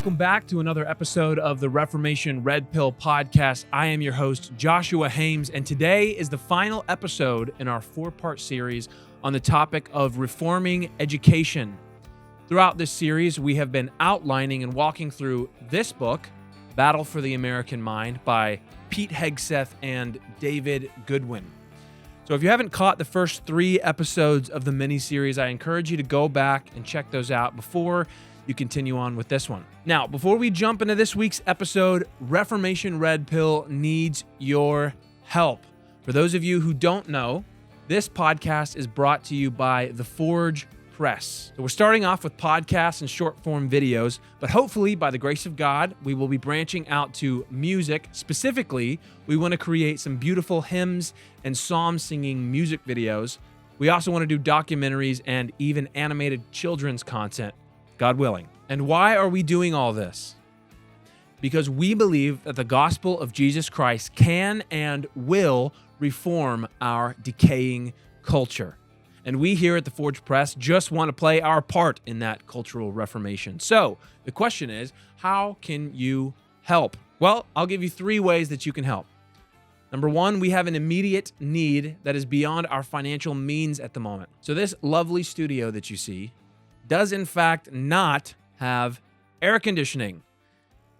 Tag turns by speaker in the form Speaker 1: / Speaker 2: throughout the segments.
Speaker 1: Welcome back to another episode of the Reformation Red Pill Podcast. I am your host, Joshua Haymes, and today is the final episode in our four-part series on the topic of reforming education. Throughout this series, we have been outlining and walking through this book, Battle for the American Mind, by Pete Hegseth and David Goodwin. So if you haven't caught the first 3 episodes of the mini-series, I encourage you to go back and check those out before you continue on with this one. Now, before we jump into this week's episode, Reformation Red Pill needs your help. For those of you who don't know, this podcast is brought to you by The Forge Press. So we're starting off with podcasts and short-form videos, but hopefully, by the grace of God, we will be branching out to music. Specifically, we want to create some beautiful hymns and psalm-singing music videos. We also want to do documentaries and even animated children's content, God willing. And why are we doing all this? Because we believe that the gospel of Jesus Christ can and will reform our decaying culture. And we here at the Forge Press just want to play our part in that cultural reformation. So the question is, how can you help? Well, I'll give you 3 ways that you can help. Number 1, we have an immediate need that is beyond our financial means at the moment. So this lovely studio that you see does in fact not have air conditioning.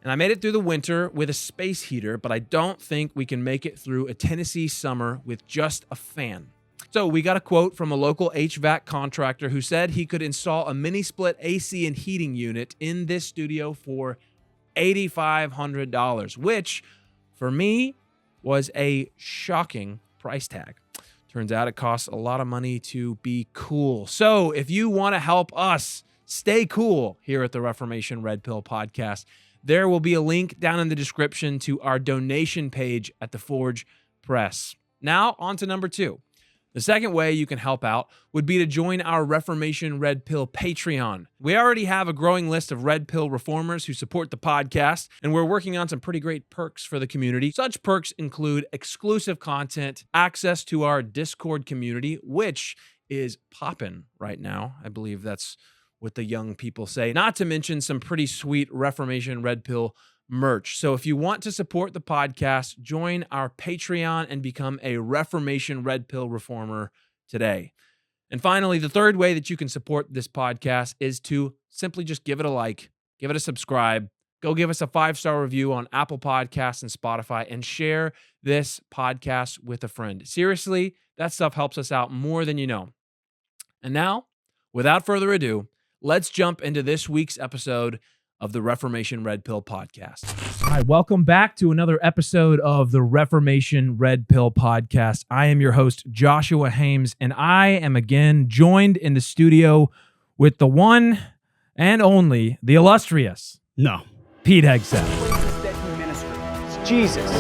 Speaker 1: And I made it through the winter with a space heater, but I don't think we can make it through a Tennessee summer with just a fan. So we got a quote from a local HVAC contractor who said he could install a mini-split AC and heating unit in this studio for $8,500, which for me was a shocking price tag. Turns out it costs a lot of money to be cool. So if you want to help us stay cool here at the Reformation Red Pill Podcast, there will be a link down in the description to our donation page at the Forge Press. Now, on to number 2. The second way you can help out would be to join our Reformation Red Pill Patreon. We already have a growing list of Red Pill reformers who support the podcast, and we're working on some pretty great perks for the community. Such perks include exclusive content, access to our Discord community, which is poppin' right now. I believe that's what the young people say. Not to mention some pretty sweet Reformation Red Pill merch. So if you want to support the podcast, join our Patreon and become a Reformation Red Pill reformer today. And finally, the third way that you can support this podcast is to simply just give it a like, give it a subscribe, go give us a 5-star review on Apple Podcasts and Spotify, and share this podcast with a friend. Seriously, that stuff helps us out more than you know. And now, without further ado, let's jump into this week's episode of the Reformation Red Pill Podcast. All right, welcome back to another episode of the Reformation Red Pill Podcast. I am your host, Joshua Haymes, and I am again joined in the studio with the one and only, the illustrious, Pete Hegseth.
Speaker 2: It's Jesus.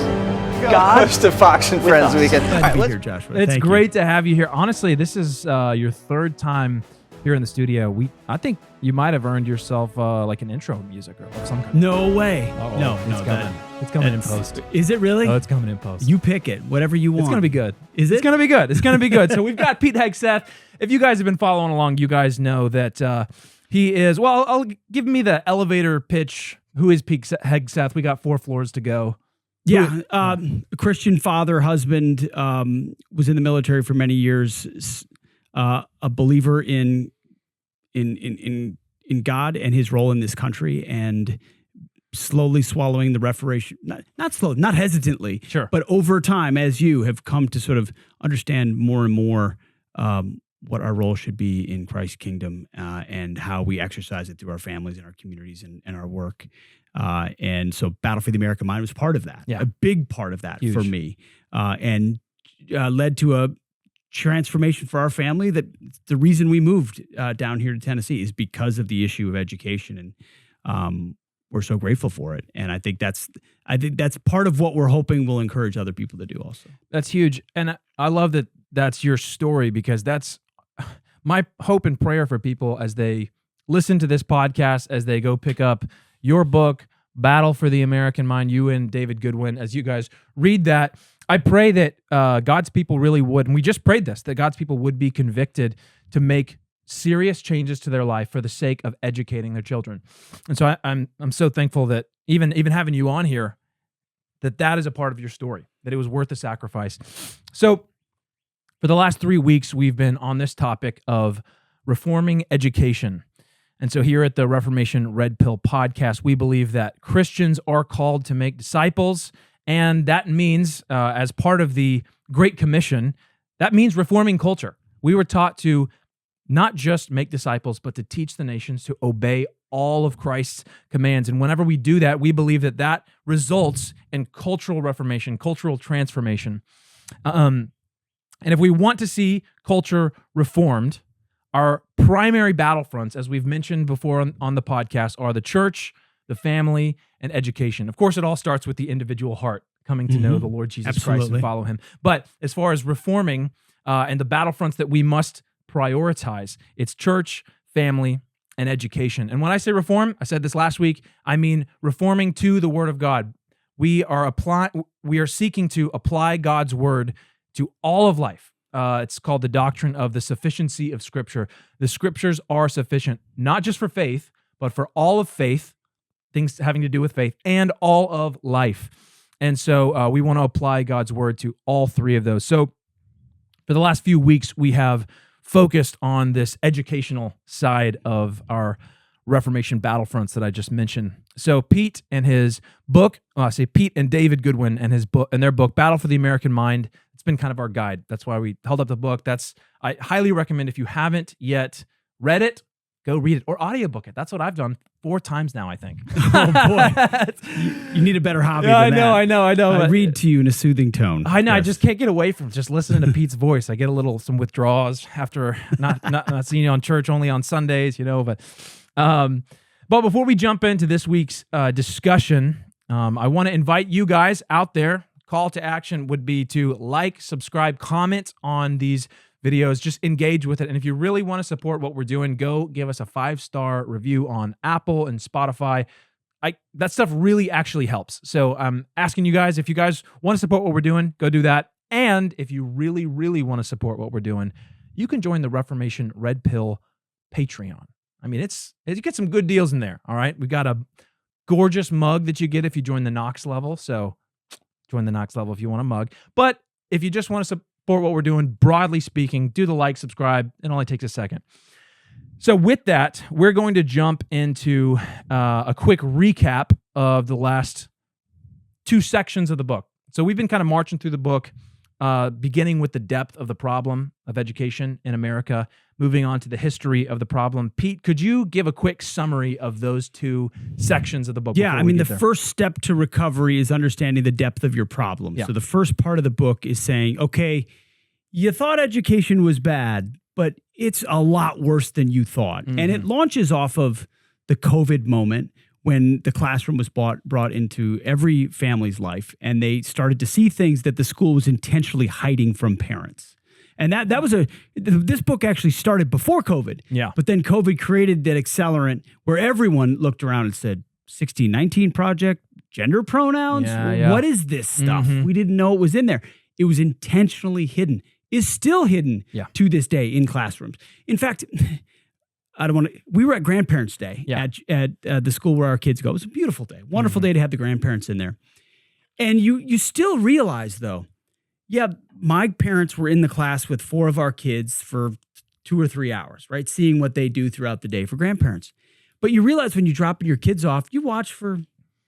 Speaker 2: God. Push to Fox and Friends weekend.
Speaker 1: Glad to be here, Joshua. It's great to have you here. Honestly, this is your 3rd time here in the studio. I think you might have earned yourself like an intro music or of some kind.
Speaker 3: No way.
Speaker 1: Uh-oh.
Speaker 3: No,
Speaker 1: It's coming in post.
Speaker 3: Is it really?
Speaker 1: Oh, it's coming in post.
Speaker 3: You pick it, whatever you want.
Speaker 1: It's going to be good.
Speaker 3: Is it?
Speaker 1: It's going to be good. It's going to be good. So we've got Pete Hegseth. If you guys have been following along, you guys know that he is, well, I'll give me the elevator pitch. Who is Pete Hegseth? We got 4 floors to go.
Speaker 3: Yeah. A Christian father, husband, was in the military for many years, a believer in God and his role in this country, and slowly swallowing the Reformation, not hesitantly,
Speaker 1: sure,
Speaker 3: but over time, as you have come to sort of understand more and more what our role should be in Christ's kingdom and how we exercise it through our families and our communities and our work. And so Battle for the American Mind was part of that, a big part of that. Huge. For me, and led to a transformation for our family. That the reason we moved down here to Tennessee is because of the issue of education, and we're so grateful for it. And I think that's part of what we're hoping will encourage other people to do also.
Speaker 1: That's huge, and I love that that's your story, because that's my hope and prayer for people as they listen to this podcast, as they go pick up your book, Battle for the American Mind, you and David Goodwin, as you guys read that. I pray that God's people really would, and we just prayed this, that God's people would be convicted to make serious changes to their life for the sake of educating their children. And so I'm so thankful that even having you on here, that is a part of your story, that it was worth the sacrifice. So for the last 3 weeks, we've been on this topic of reforming education. And so here at the Reformation Red Pill Podcast, we believe that Christians are called to make disciples, and that means, as part of the Great Commission, that means reforming culture. We were taught to not just make disciples, but to teach the nations to obey all of Christ's commands. And whenever we do that, we believe that results in cultural reformation, cultural transformation. And if we want to see culture reformed, our primary battlefronts, as we've mentioned before on the podcast, are the church, the family, and education. Of course, it all starts with the individual heart, coming to know the Lord Jesus Christ and follow him. But as far as reforming and the battlefronts that we must prioritize, it's church, family, and education. And when I say reform, I said this last week, I mean reforming to the Word of God. We are seeking to apply God's Word to all of life. It's called the doctrine of the sufficiency of Scripture. The Scriptures are sufficient, not just for faith, but for all of faith, things having to do with faith, and all of life. And so we want to apply God's Word to all three of those. So for the last few weeks, we have focused on this educational side of our Reformation battlefronts that I just mentioned. So Pete and his book, Pete and David Goodwin and their book, Battle for the American Mind, it's been kind of our guide. That's why we held up the book. I highly recommend, if you haven't yet read it, go read it or audiobook it. That's what I've done 4 times now, I think.
Speaker 3: Oh, boy. You need a better hobby than that.
Speaker 1: I know.
Speaker 3: I read to you in a soothing tone.
Speaker 1: I know. Yes. I just can't get away from just listening to Pete's voice. I get some withdrawals after not seeing you on church, only on Sundays, But before we jump into this week's discussion, I want to invite you guys out there. Call to action would be to like, subscribe, comment on these videos, just engage with it. And if you really want to support what we're doing, go give us a 5-star review on Apple and Spotify. That stuff really actually helps. So I'm asking you guys, if you guys want to support what we're doing, go do that. And if you really, really want to support what we're doing, you can join the Reformation Red Pill Patreon. I mean, you get some good deals in there, all right? We got a gorgeous mug that you get if you join the Knox level. So join the Knox level if you want a mug. But if you just want to support what we're doing, broadly speaking, do the like, subscribe. It only takes a second. So with that, we're going to jump into a quick recap of the last 2 sections of the book. So we've been kind of marching through the book, beginning with the depth of the problem of education in America, moving on to the history of the problem. Pete, could you give a quick summary of those 2 sections of the book?
Speaker 3: Yeah, I mean, the first step to recovery is understanding the depth of your problem. Yeah. So the first part of the book is saying, okay, you thought education was bad, but it's a lot worse than you thought. Mm-hmm. And it launches off of the COVID moment when the classroom was brought into every family's life, and they started to see things that the school was intentionally hiding from parents. And that was this book actually started before COVID. Yeah. But then COVID created that accelerant where everyone looked around and said, 1619 Project, gender pronouns?
Speaker 1: Yeah.
Speaker 3: What is this stuff? Mm-hmm. We didn't know it was in there. It was intentionally hidden, is still hidden to this day in classrooms. In fact, we were at Grandparents' Day at the school where our kids go. It was a beautiful day, wonderful day to have the grandparents in there. And you still realize, though, my parents were in the class with 4 of our kids for 2 or 3 hours, right? Seeing what they do throughout the day for grandparents. But you realize when you drop your kids off, you watch for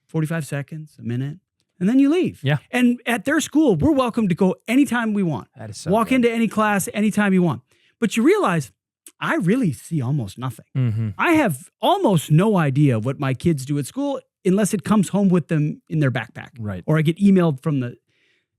Speaker 3: 45 seconds, a minute, and then you leave. Yeah. And at their school, we're welcome to go anytime we want. That is so Walk into any class anytime you want. But you realize, I really see almost nothing. Mm-hmm. I have almost no idea what my kids do at school unless it comes home with them in their backpack. Right. Or I get emailed from the...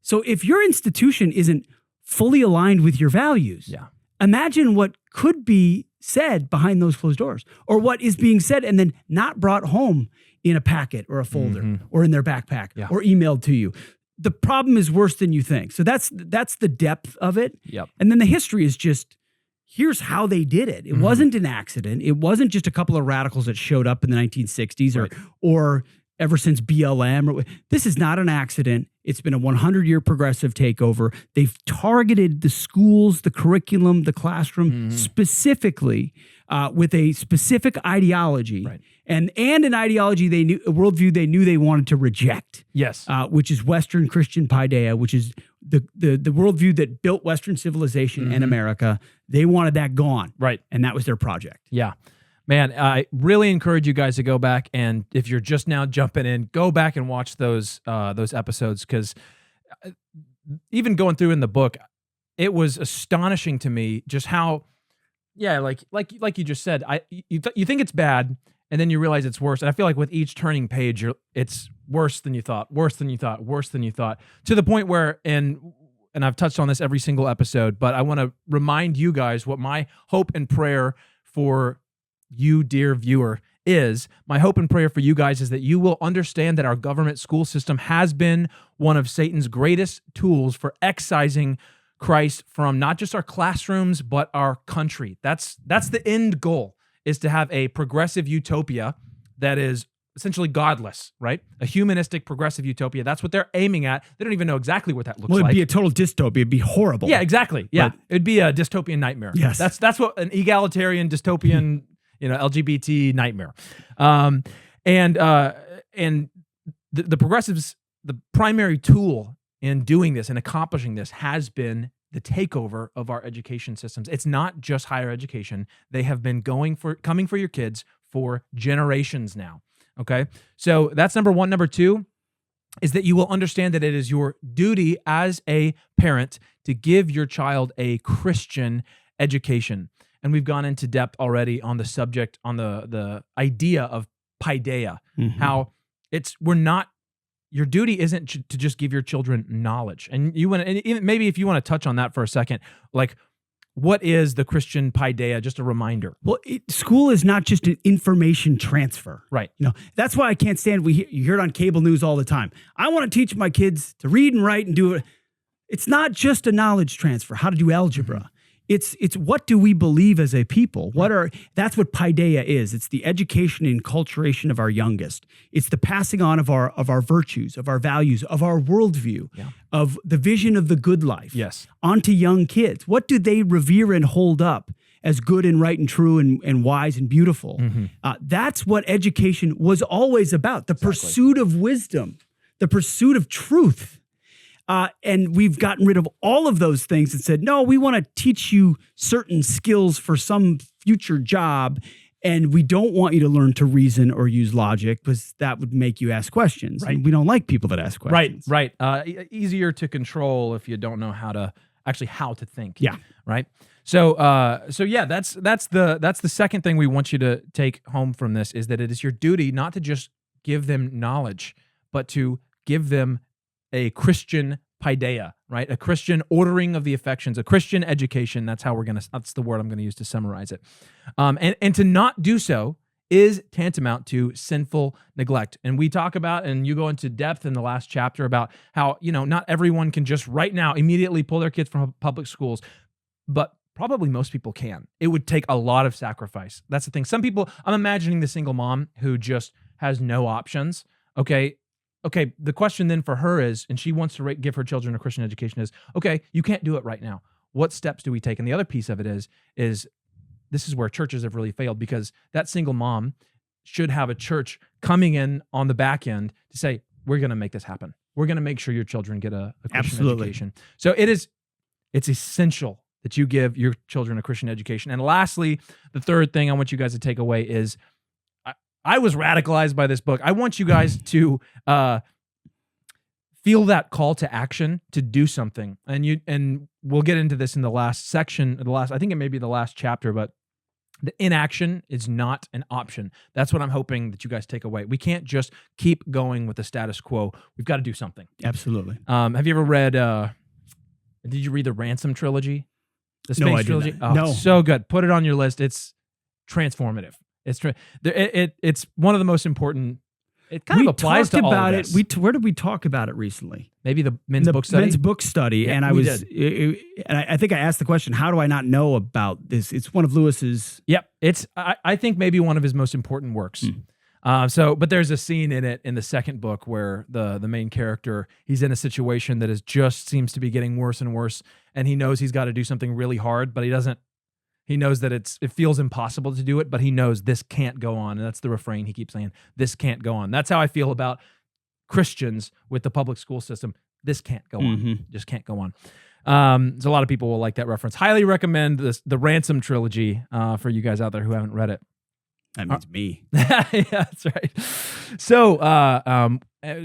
Speaker 3: So if your institution isn't fully aligned with your values, imagine what could be said behind those closed doors, or what is being said and then not brought home in a packet or a folder or in their backpack or emailed to you. The problem is worse than you think. So that's the depth of it. Yep. And then the history is just, here's how they did it. It wasn't an accident. It wasn't just a couple of radicals that showed up in the 1960s or ever since BLM. This is not an accident. It's been a 100-year progressive takeover. They've targeted the schools, the curriculum, the classroom specifically with a specific ideology, and an ideology a worldview they knew they wanted to reject.
Speaker 1: Yes,
Speaker 3: which is Western Christian paideia, which is the worldview that built Western civilization and America. They wanted that gone,
Speaker 1: right,
Speaker 3: and that was their project.
Speaker 1: Yeah. Man, I really encourage you guys to go back, and if you're just now jumping in, go back and watch those episodes, because even going through in the book, it was astonishing to me just how, like you just said, you think it's bad, and then you realize it's worse. And I feel like with each turning page, it's worse than you thought, worse than you thought, worse than you thought, to the point where, and I've touched on this every single episode, but I want to remind you guys what my hope and prayer for you, dear viewer, is. My hope and prayer for you guys is that you will understand that our government school system has been one of Satan's greatest tools for excising Christ from not just our classrooms, but our country. That's the end goal, is to have a progressive utopia that is essentially godless, right? A humanistic progressive utopia. That's what they're aiming at. They don't even know exactly what that looks like.
Speaker 3: Well, it'd be a total dystopia. It'd be horrible.
Speaker 1: Yeah, exactly. Yeah,
Speaker 3: But
Speaker 1: it'd be a dystopian nightmare.
Speaker 3: Yes.
Speaker 1: That's what an egalitarian dystopian LGBT nightmare. And the progressives, the primary tool in doing this and accomplishing this has been the takeover of our education systems. It's not just higher education. They have been coming for your kids for generations now. Okay. So that's number one. Number two is that you will understand that it is your duty as a parent to give your child a Christian education. And we've gone into depth already on the subject, on the idea of paideia, how your duty isn't to just give your children knowledge. And maybe if you want to touch on that for a second, like, what is the Christian paideia? Just a reminder.
Speaker 3: Well, school is not just an information transfer.
Speaker 1: Right.
Speaker 3: That's why I can't stand, you hear it on cable news all the time. I want to teach my kids to read and write and do it. It's not just a knowledge transfer, how to do algebra. It's what do we believe as a people? That's what paideia is. It's the education and enculturation of our youngest. It's the passing on of our virtues, of our values, of our worldview, of the vision of the good life.
Speaker 1: Yes.
Speaker 3: Onto young kids. What do they revere and hold up as good and right and true and wise and beautiful? That's what education was always about. The pursuit of wisdom, the pursuit of truth. And we've gotten rid of all of those things and said, no, we want to teach you certain skills for some future job, and we don't want you to learn to reason or use logic, because that would make you ask questions.
Speaker 1: Right.
Speaker 3: And we don't like people that ask questions.
Speaker 1: Right. Easier to control if you don't know how to think.
Speaker 3: Yeah.
Speaker 1: Right. So yeah, that's the second thing we want you to take home from this, is that it is your duty not to just give them knowledge, but to give them a Christian paideia, right? A Christian ordering of the affections, a Christian education. That's the word I'm going to use to summarize it. And to not do so is tantamount to sinful neglect. And we talk about, and you go into depth in the last chapter about how, not everyone can just right now immediately pull their kids from public schools, but probably most people can. It would take a lot of sacrifice. That's the thing. Some people, I'm imagining the single mom who just has no options. Okay, the question then for her is, and she wants to give her children a Christian education, is, okay, you can't do it right now. What steps do we take? And the other piece of it is this is where churches have really failed, because that single mom should have a church coming in on the back end to say, we're going to make this happen. We're going to make sure your children get a Christian education. So it's essential that you give your children a Christian education. And lastly, the third thing I want you guys to take away is, I was radicalized by this book. I want you guys to feel that call to action to do something. And we'll get into this in the last section, I think it may be the last chapter, but the inaction is not an option. That's what I'm hoping that you guys take away. We can't just keep going with the status quo. We've got to do something.
Speaker 3: Absolutely.
Speaker 1: Have you ever read, did you read the Ransom trilogy? The Space trilogy? Oh,
Speaker 3: no.
Speaker 1: So good. Put it on your list. It's transformative. It's one of the most important. It kind of applies to all of this.
Speaker 3: Where did we talk about it recently?
Speaker 1: Maybe the men's book study.
Speaker 3: Men's book study,
Speaker 1: yeah,
Speaker 3: and I think I asked the question: how do I not know about this? It's one of Lewis's.
Speaker 1: Yep, I think maybe one of his most important works. But there's a scene in it in the second book where the main character, he's in a situation that is just seems to be getting worse and worse, and he knows he's got to do something really hard, but he doesn't. He knows that it feels impossible to do it, but he knows this can't go on, and that's the refrain he keeps saying. This can't go on. That's how I feel about Christians with the public school system. This can't go on. Just can't go on. So a lot of people will like that reference. Highly recommend the Ransom trilogy for you guys out there who haven't read it.
Speaker 3: That means me.
Speaker 1: Yeah, that's right. So,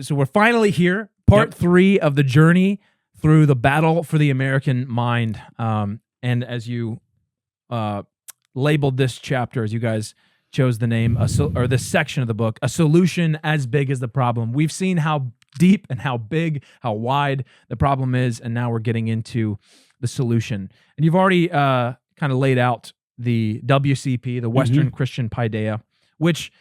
Speaker 1: so we're finally here, part 3 of the journey through the battle for the American mind. And as you labeled this chapter, as you guys chose the name, or this section of the book, A Solution as Big as the Problem. We've seen how deep and how big, how wide the problem is, and now we're getting into the solution. And you've already kind of laid out the WCP, the Western Christian Paideia, which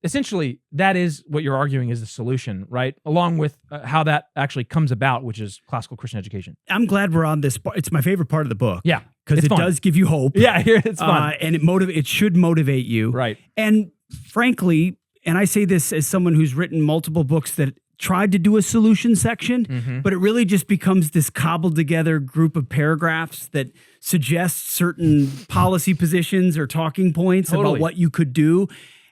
Speaker 1: essentially that is what you're arguing is the solution, right? Along with how that actually comes about, which is classical Christian education.
Speaker 3: I'm glad we're on this. It's my favorite part of the book.
Speaker 1: Yeah.
Speaker 3: Because it does give you hope.
Speaker 1: Yeah, it's fun.
Speaker 3: And it should motivate you.
Speaker 1: Right.
Speaker 3: And frankly, and I say this as someone who's written multiple books that tried to do a solution section, but it really just becomes this cobbled together group of paragraphs that suggest certain policy positions or talking points about what you could do.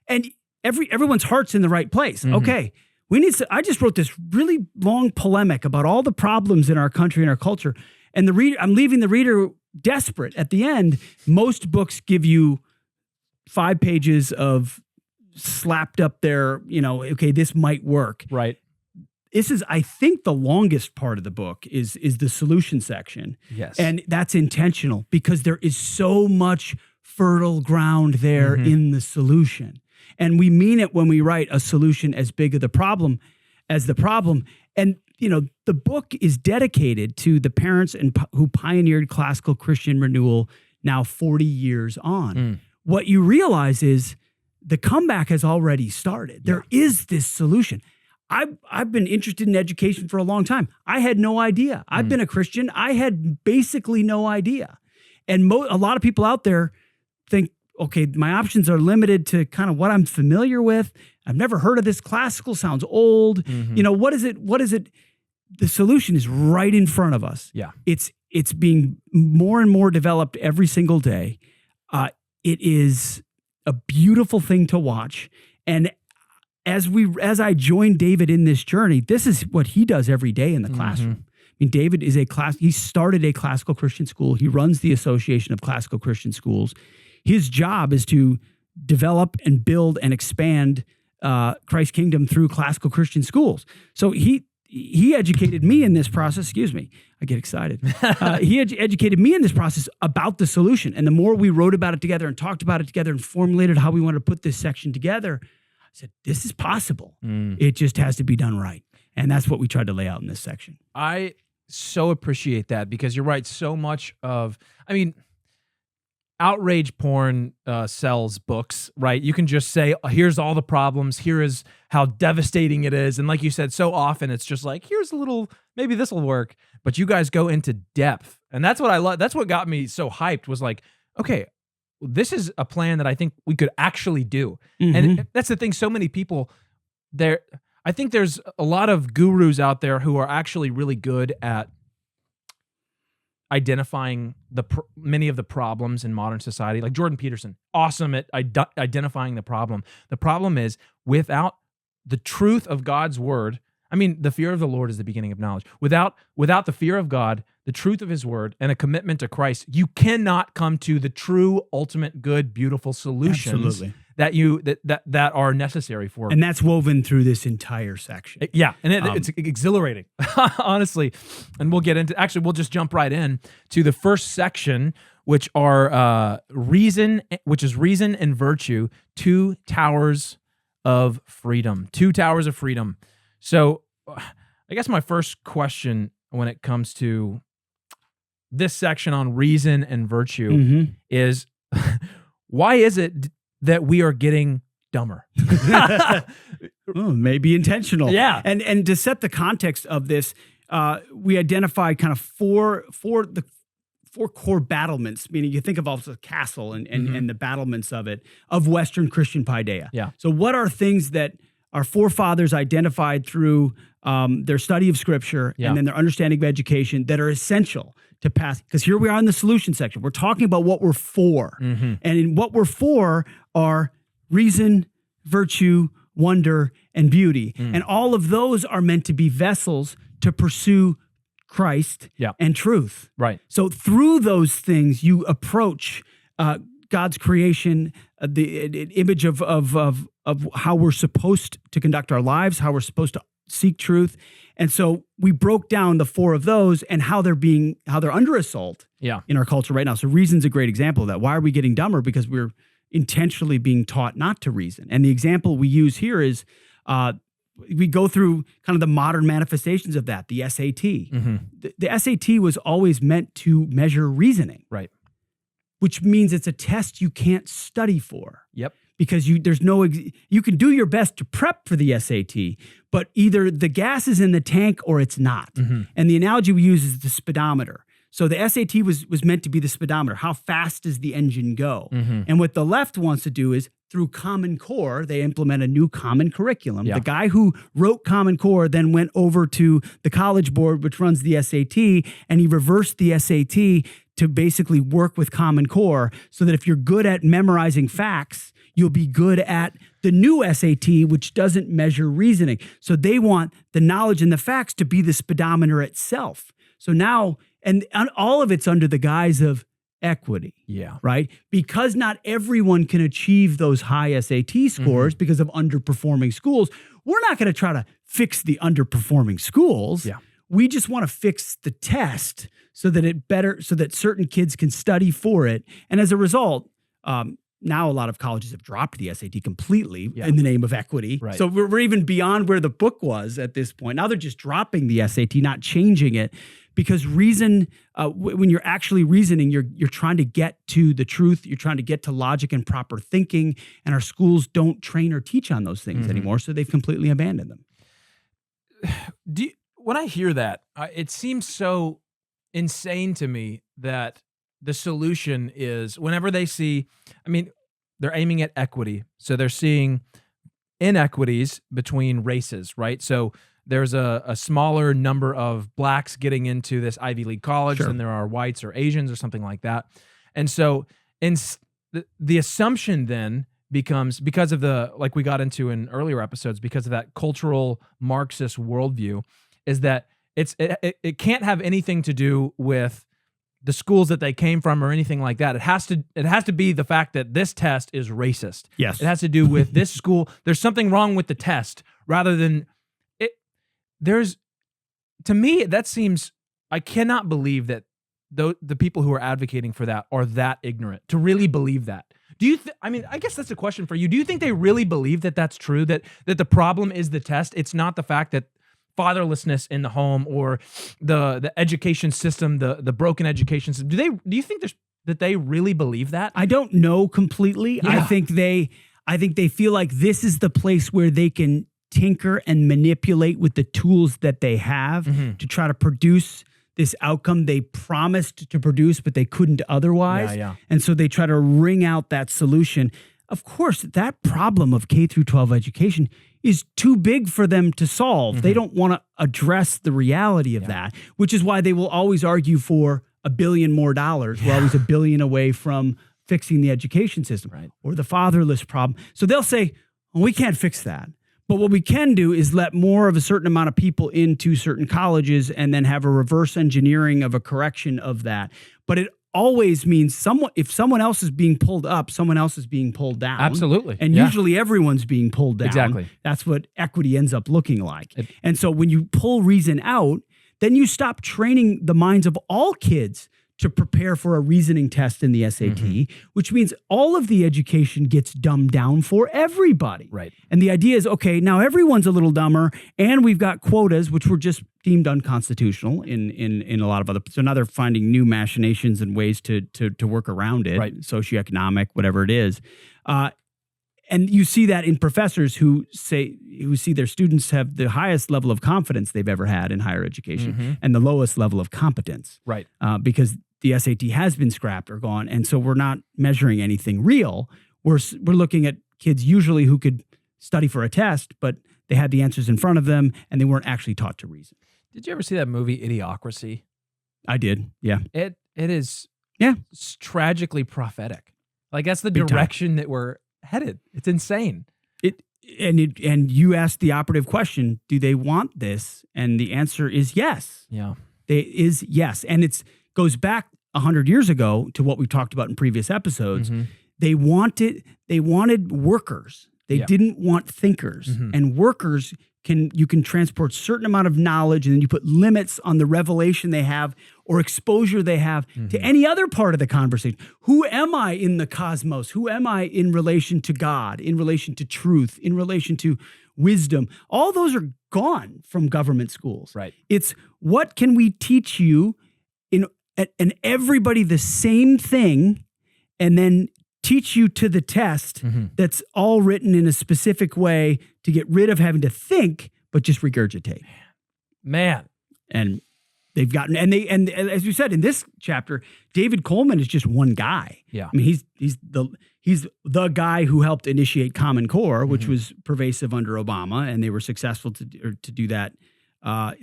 Speaker 3: And everyone's heart's in the right place. Okay, I just wrote this really long polemic about all the problems in our country and our culture. And I'm leaving the reader desperate at the end. Most books give you 5 pages of slapped up there, okay, this might work.
Speaker 1: Right.
Speaker 3: This is, I think, the longest part of the book is the solution section.
Speaker 1: Yes.
Speaker 3: And that's intentional because there is so much fertile ground there in the solution. And we mean it when we write a solution as big of the problem as the problem. And, the book is dedicated to the parents who pioneered classical Christian renewal now 40 years on. What you realize is the comeback has already started. There is this solution. I've been interested in education for a long time. I had no idea. I've been a Christian. I had basically no idea. And a lot of people out there think, okay, my options are limited to kind of what I'm familiar with. I've never heard of this. Classical sounds old. What is it? The solution is right in front of us.
Speaker 1: Yeah.
Speaker 3: It's being more and more developed every single day. It is a beautiful thing to watch. And as I join David in this journey, this is what he does every day in the classroom. I mean, David is he started a classical Christian school. He runs the Association of Classical Christian Schools. His job is to develop and build and expand Christ's kingdom through classical Christian schools. So he educated me in this process. Excuse me, I get excited. He educated me in this process about the solution. And the more we wrote about it together and talked about it together and formulated how we wanted to put this section together, I said, this is possible. It just has to be done right. And that's what we tried to lay out in this section.
Speaker 1: I so appreciate that because you're right. So much outrage porn sells books, right? You can just say, here's all the problems. Here is how devastating it is. And like you said, so often it's just like, here's a little, maybe this will work. But you guys go into depth. And that's what I love. That's what got me so hyped was like, okay, this is a plan that I think we could actually do. And that's the thing. So many people there, I think there's a lot of gurus out there who are actually really good at identifying many of the problems in modern society, like Jordan Peterson, awesome at identifying the problem. The problem is without the truth of God's word. I mean, the fear of the Lord is the beginning of knowledge. Without the fear of God, the truth of his word, and a commitment to Christ, you cannot come to the true, ultimate, good, beautiful solutions that are necessary for.
Speaker 3: And that's woven through this entire section.
Speaker 1: Yeah, and it's exhilarating, honestly. And we'll just jump right in to the first section, which are reason and virtue, 2 towers of freedom. 2 towers of freedom. So I guess my first question when it comes to this section on reason and virtue is, why is it that we are getting dumber?
Speaker 3: Maybe intentional.
Speaker 1: Yeah.
Speaker 3: And to set the context of this, we identified kind of four core battlements, meaning you think of also the castle and the battlements of it, of Western Christian paideia.
Speaker 1: Yeah.
Speaker 3: So what are things that our forefathers identified through their study of Scripture and then their understanding of education that are essential to pass? Because here we are in the solution section. We're talking about what we're for. And in what we're for are reason, virtue, wonder, and beauty. And all of those are meant to be vessels to pursue Christ and truth.
Speaker 1: Right.
Speaker 3: So through those things, you approach God's creation, the image of how we're supposed to conduct our lives, how we're supposed to seek truth. And so we broke down the four of those and how they're under assault in our culture right now. So reason's a great example of that. Why are we getting dumber? Because we're intentionally being taught not to reason. And the example we use here is we go through kind of the modern manifestations of that, the SAT. The SAT was always meant to measure reasoning.
Speaker 1: Right.
Speaker 3: Which means it's a test you can't study for.
Speaker 1: Yep.
Speaker 3: Because you can do your best to prep for the SAT, but either the gas is in the tank or it's not. And the analogy we use is the speedometer. So the SAT was meant to be the speedometer. How fast does the engine go? And what the left wants to do is, through Common Core, they implement a new common curriculum. The guy who wrote Common Core then went over to the College Board, which runs the SAT, and he reversed the SAT to basically work with Common Core so that if you're good at memorizing facts, you'll be good at the new SAT, which doesn't measure reasoning. So they want the knowledge and the facts to be the speedometer itself. So now, and all of it's under the guise of equity.
Speaker 1: Yeah.
Speaker 3: Right? Because not everyone can achieve those high SAT scores because of underperforming schools. We're not going to try to fix the underperforming schools.
Speaker 1: Yeah.
Speaker 3: We just want to fix the test so that certain kids can study for it. And as a result, now a lot of colleges have dropped the SAT completely in the name of equity.
Speaker 1: Right.
Speaker 3: So we're even beyond where the book was at this point. Now they're just dropping the SAT, not changing it, because reason, when you're actually reasoning, you're trying to get to the truth. You're trying to get to logic and proper thinking. And our schools don't train or teach on those things anymore, so they've completely abandoned them.
Speaker 1: When I hear that, it seems so insane to me that the solution is whenever they see, they're aiming at equity. So they're seeing inequities between races, right? So there's a smaller number of blacks getting into this Ivy League college than there are whites or Asians or something like that. And so the assumption then becomes, because of like we got into in earlier episodes, because of that cultural Marxist worldview, is that it can't have anything to do with the schools that they came from or anything like that. It has to be the fact that this test is racist.
Speaker 3: Yes.
Speaker 1: It has to do with this school. There's something wrong with the test rather than it. To me, that seems, I cannot believe that the people who are advocating for that are that ignorant to really believe that. Do you I guess that's a question for you. Do you think they really believe that that's true, that the problem is the test? It's not the fact that fatherlessness in the home or the education system, the broken education system. Do you think that they really believe that?
Speaker 3: I don't know completely.
Speaker 1: Yeah.
Speaker 3: I think they feel like this is the place where they can tinker and manipulate with the tools that they have to try to produce this outcome they promised to produce, but they couldn't otherwise.
Speaker 1: Yeah.
Speaker 3: And so they try to wring out that solution. Of course, that problem of K through 12 education is too big for them to solve. They don't want to address the reality of that, which is why they will always argue for $1 billion more. We're always $1 billion away from fixing the education system or the fatherless problem. So they'll say, well, we can't fix that. But what we can do is let more of a certain amount of people into certain colleges and then have a reverse engineering of a correction of that. But it always means if someone else is being pulled up, someone else is being pulled down.
Speaker 1: Absolutely.
Speaker 3: And usually everyone's being pulled down.
Speaker 1: Exactly.
Speaker 3: That's what equity ends up looking like. And so when you pull reason out, then you stop training the minds of all kids to prepare for a reasoning test in the SAT, which means all of the education gets dumbed down for everybody.
Speaker 1: Right.
Speaker 3: And the idea is, okay, now everyone's a little dumber, and we've got quotas, which were just deemed unconstitutional in a lot of other. So now they're finding new machinations and ways to work around it, socioeconomic, whatever it is. And you see that in professors who see their students have the highest level of confidence they've ever had in higher education and the lowest level of competence.
Speaker 1: Right.
Speaker 3: Because the SAT has been scrapped or gone, and so we're not measuring anything real. We're looking at kids usually who could study for a test, but they had the answers in front of them, and they weren't actually taught to reason.
Speaker 1: Did you ever see that movie Idiocracy?
Speaker 3: I did, yeah.
Speaker 1: It is
Speaker 3: Yeah.
Speaker 1: tragically prophetic. Like, that's the
Speaker 3: Big time.
Speaker 1: direction that we're headed. It's insane.
Speaker 3: And you asked the operative question, do they want this? And the answer is yes.
Speaker 1: Yeah.
Speaker 3: Is yes. And it goes back 100 years ago to what we talked about in previous episodes.
Speaker 1: Mm-hmm.
Speaker 3: They wanted workers. They
Speaker 1: Yeah.
Speaker 3: didn't want thinkers.
Speaker 1: Mhm.
Speaker 3: And workers you can transport certain amount of knowledge, and then you put limits on the revelation they have or exposure they have to any other part of the conversation. Who am I in the cosmos? Who am I in relation to God, in relation to truth, in relation to wisdom? All those are gone from government schools.
Speaker 1: Right.
Speaker 3: It's what can we teach you and everybody the same thing, and then teach you to the test that's all written in a specific way to get rid of having to think, but just regurgitate.
Speaker 1: Man.
Speaker 3: And they've gotten, and as you said in this chapter, David Coleman is just one guy.
Speaker 1: Yeah.
Speaker 3: I mean, he's the guy who helped initiate Common Core, which was pervasive under Obama, and they were successful to do that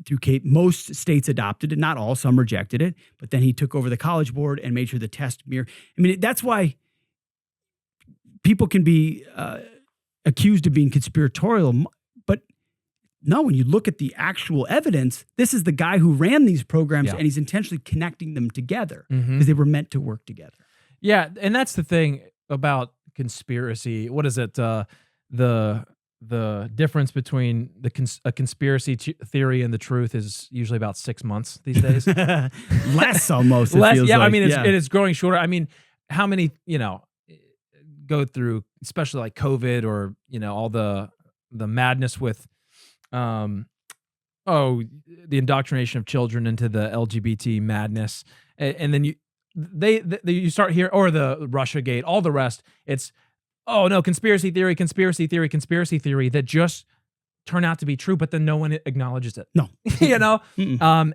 Speaker 3: through most states adopted it, not all, some rejected it, but then he took over the College Board and made sure the test mirror. I mean, that's why people can be accused of being conspiratorial, but no, when you look at the actual evidence, this is the guy who ran these programs, and he's intentionally connecting them together because they were meant to work together.
Speaker 1: Yeah, and that's the thing about conspiracy. What is it? The difference between a conspiracy theory and the truth is usually about 6 months these days.
Speaker 3: Less almost.
Speaker 1: Less.
Speaker 3: Feels
Speaker 1: Yeah,
Speaker 3: like.
Speaker 1: I mean, it is growing shorter. I mean, how many go through, especially like COVID or all the madness with the indoctrination of children into the LGBT madness, and then you start here, or the Russiagate, all the rest. It's conspiracy theory that just turn out to be true, but then no one acknowledges it.
Speaker 3: No,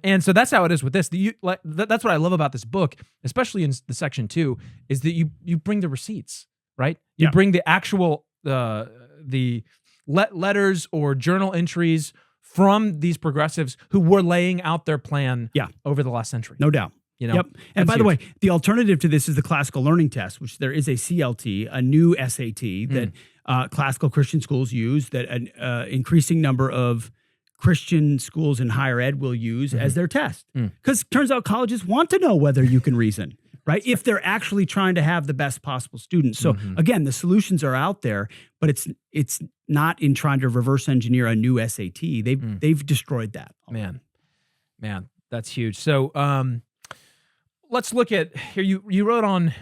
Speaker 1: and so that's how it is with this. That's what I love about this book, especially in the section 2, is that you bring the receipts. Right? You bring the actual the letters or journal entries from these progressives who were laying out their plan over the last century.
Speaker 3: No doubt.
Speaker 1: Yep.
Speaker 3: And by the way, the alternative to this is the classical learning test, which there is a CLT, a new SAT that classical Christian schools use, that an increasing number of Christian schools in higher ed will use as their test. Because it turns out colleges want to know whether you can reason. Right? If they're actually trying to have the best possible students. So again, the solutions are out there, but it's not in trying to reverse engineer a new SAT. They've destroyed that.
Speaker 1: Man, that's huge. So let's look at here. You wrote on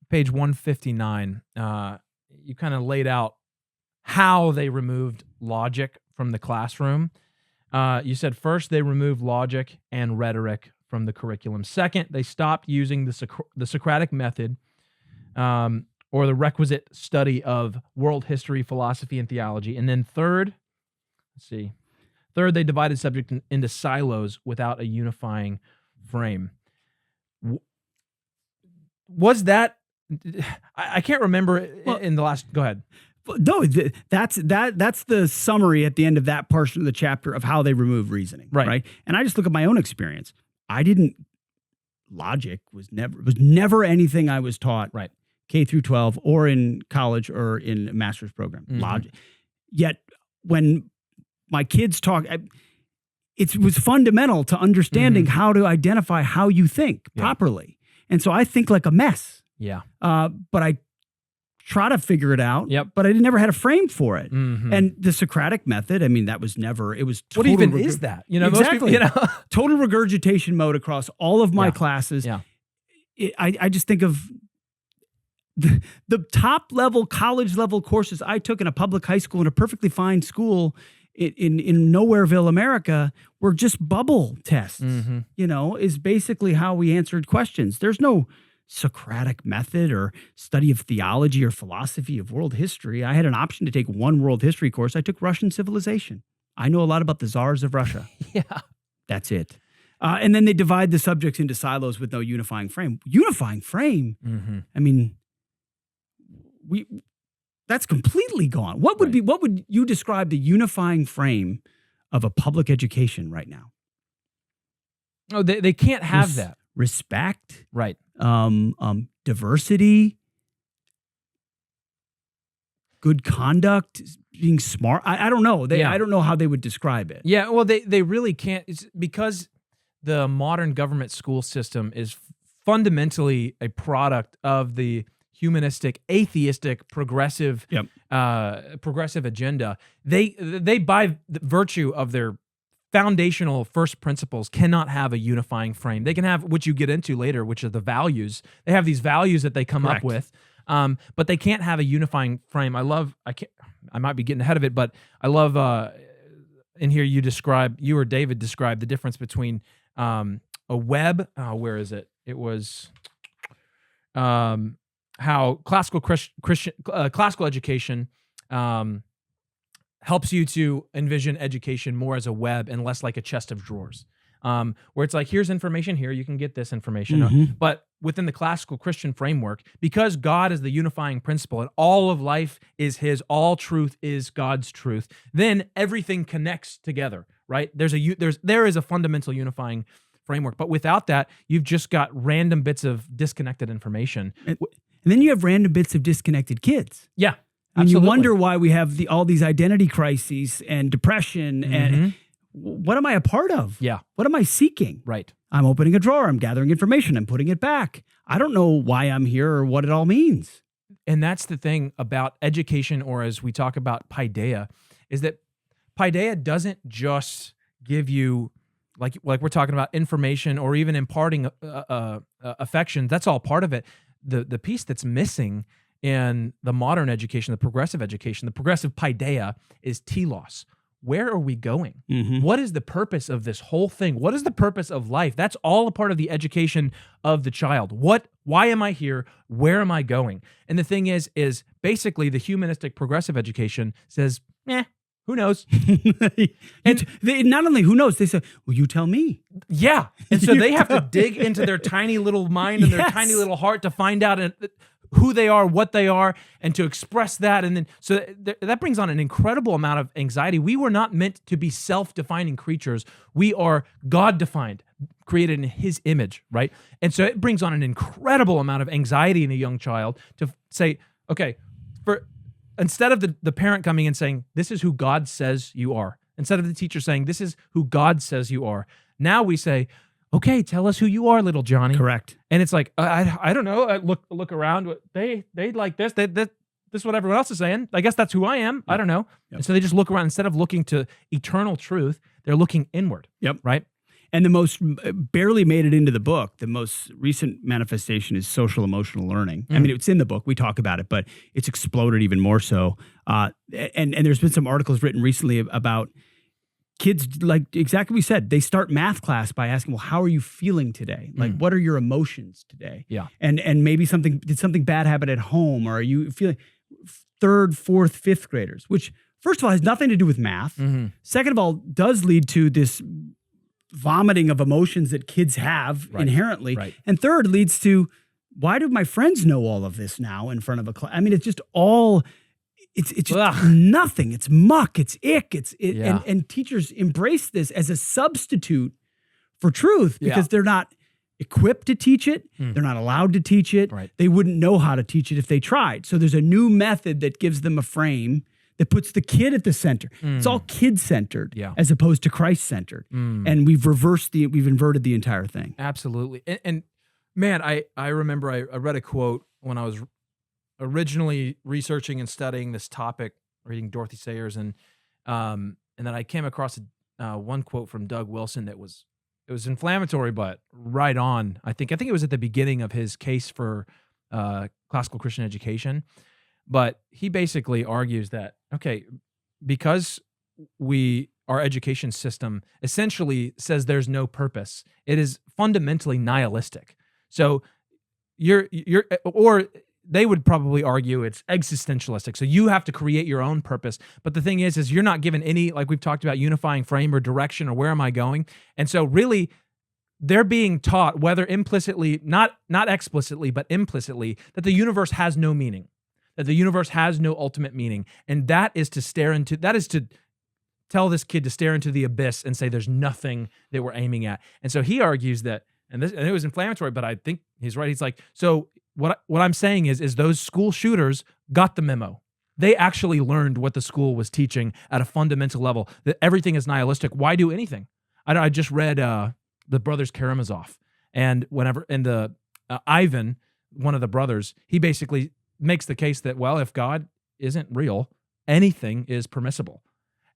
Speaker 1: page 159. You kind of laid out how they removed logic from the classroom. You said first they removed logic and rhetoric from the curriculum. Second, they stopped using the Socratic method or the requisite study of world history, philosophy, and theology. And then third, they divided subject into silos without a unifying frame. Was that, I can't remember in the last, go ahead.
Speaker 3: No, that's the summary at the end of that portion of the chapter of how they remove reasoning. Right. And I just look at my own experience. Logic was never anything I was taught K through 12 or in college or in a master's program. Logic. Yet when my kids talk, it was fundamental to understanding how to identify how you think properly. And so I think like a mess.
Speaker 1: Yeah.
Speaker 3: But I try to figure it out.
Speaker 1: Yep.
Speaker 3: But I never had a frame for it. And the Socratic method, I mean, that was never, it was total.
Speaker 1: What even is that?
Speaker 3: Exactly.
Speaker 1: Most people,
Speaker 3: total regurgitation mode across all of my classes.
Speaker 1: Yeah.
Speaker 3: I just think of the top level, college level courses I took in a public high school in a perfectly fine school in Nowhereville, America, were just bubble tests, is basically how we answered questions. There's no Socratic method or study of theology or philosophy of world history. I had an option to take one world history course. I took Russian civilization. I know a lot about the czars of Russia.
Speaker 1: Yeah.
Speaker 3: That's it. And then they divide the subjects into silos with no unifying frame. Unifying frame?
Speaker 1: Mm-hmm.
Speaker 3: I mean, that's completely gone. What would you describe the unifying frame of a public education right now?
Speaker 1: Oh, they can't have that.
Speaker 3: Respect,
Speaker 1: Right.
Speaker 3: Diversity, good conduct, being smart. I don't know. I don't know how they would describe it.
Speaker 1: Yeah, well, they really can't. It's because the modern government school system is fundamentally a product of the humanistic, atheistic, progressive agenda. They by virtue of their foundational first principles cannot have a unifying frame. They can have, which you get into later, which are the values. They have these values that they come up with, but they can't have a unifying frame. I might be getting ahead of it, but I love in here you or David described the difference between a web. Where is it? It was how classical classical education helps you to envision education more as a web and less like a chest of drawers, where it's like, here's information here, you can get this information.
Speaker 3: Mm-hmm.
Speaker 1: But within the classical Christian framework, because God is the unifying principle and all of life is his, all truth is God's truth, then everything connects together, right? There is a fundamental unifying framework. But without that, you've just got random bits of disconnected information.
Speaker 3: And then you have random bits of disconnected kids.
Speaker 1: Yeah.
Speaker 3: And you wonder why we have all these identity crises and depression and what am I a part of?
Speaker 1: Yeah.
Speaker 3: What am I seeking?
Speaker 1: Right.
Speaker 3: I'm opening a drawer. I'm gathering information. I'm putting it back. I don't know why I'm here or what it all means.
Speaker 1: And that's the thing about education, or as we talk about paideia, is that paideia doesn't just give you, like we're talking about, information or even imparting affection. That's all part of it. The piece that's missing in the modern education, the progressive paideia, is telos. Where are we going?
Speaker 3: Mm-hmm.
Speaker 1: What is the purpose of this whole thing? What is the purpose of life? That's all a part of the education of the child. Why am I here? Where am I going? And the thing is basically the humanistic progressive education says, who knows?
Speaker 3: And they not only who knows, they say, well, you tell me.
Speaker 1: Yeah. And so they have to dig into their tiny little mind and their tiny little heart to find out who they are, what they are, and to express that. And then, so that brings on an incredible amount of anxiety. We were not meant to be self-defining creatures. We are God-defined, created in his image, right? And so it brings on an incredible amount of anxiety in a young child to say, okay, instead of the parent coming and saying, this is who God says you are, instead of the teacher saying, this is who God says you are, now we say, okay, tell us who you are, little Johnny.
Speaker 3: Correct.
Speaker 1: And it's like, I don't know. I look around. They like this. This is what everyone else is saying. I guess that's who I am. Yep. I don't know. Yep. And so they just look around. Instead of looking to eternal truth, they're looking inward.
Speaker 3: Yep.
Speaker 1: Right?
Speaker 3: And the most barely made it into the book, the most recent manifestation is social emotional learning. I mean, it's in the book. We talk about it, but it's exploded even more so. And there's been some articles written recently about kids, like exactly what we said, they start math class by asking, well, how are you feeling today? Like, what are your emotions today?
Speaker 1: Yeah.
Speaker 3: And maybe did something bad happen at home? Or are you feeling third, fourth, fifth graders, which first of all has nothing to do with math.
Speaker 1: Mm-hmm.
Speaker 3: Second of all, does lead to this vomiting of emotions that kids have inherently.
Speaker 1: Right.
Speaker 3: And third leads to, why do my friends know all of this now in front of a class? I mean, it's just all... It's just nothing. It's muck. It's ick. And teachers embrace this as a substitute for truth because they're not equipped to teach it. They're not allowed to teach it.
Speaker 1: Right.
Speaker 3: They wouldn't know how to teach it if they tried. So there's a new method that gives them a frame that puts the kid at the center. It's all kid-centered as opposed to Christ-centered. And we've inverted the entire thing.
Speaker 1: Absolutely. And man, I remember I read a quote when I was originally researching and studying this topic, reading Dorothy Sayers, and then I came across one quote from Doug Wilson that was inflammatory but right on. I think it was at the beginning of his case for classical Christian education, but he basically argues that because our education system essentially says there's no purpose, it is fundamentally nihilistic. So they would probably argue it's existentialistic. So you have to create your own purpose. But the thing is you're not given any, like we've talked about, unifying frame or direction or where am I going? And so really they're being taught, whether implicitly, not explicitly, but implicitly, that the universe has no meaning, that the universe has no ultimate meaning. And that is to tell this kid to stare into the abyss and say there's nothing that we're aiming at. And so he argues that, and it was inflammatory, but I think he's right. He's like, so what I'm saying is those school shooters got the memo. They actually learned what the school was teaching at a fundamental level, that everything is nihilistic. Why do anything? I just read the brothers Karamazov, and Ivan, one of the brothers, he basically makes the case that, well, if God isn't real, anything is permissible.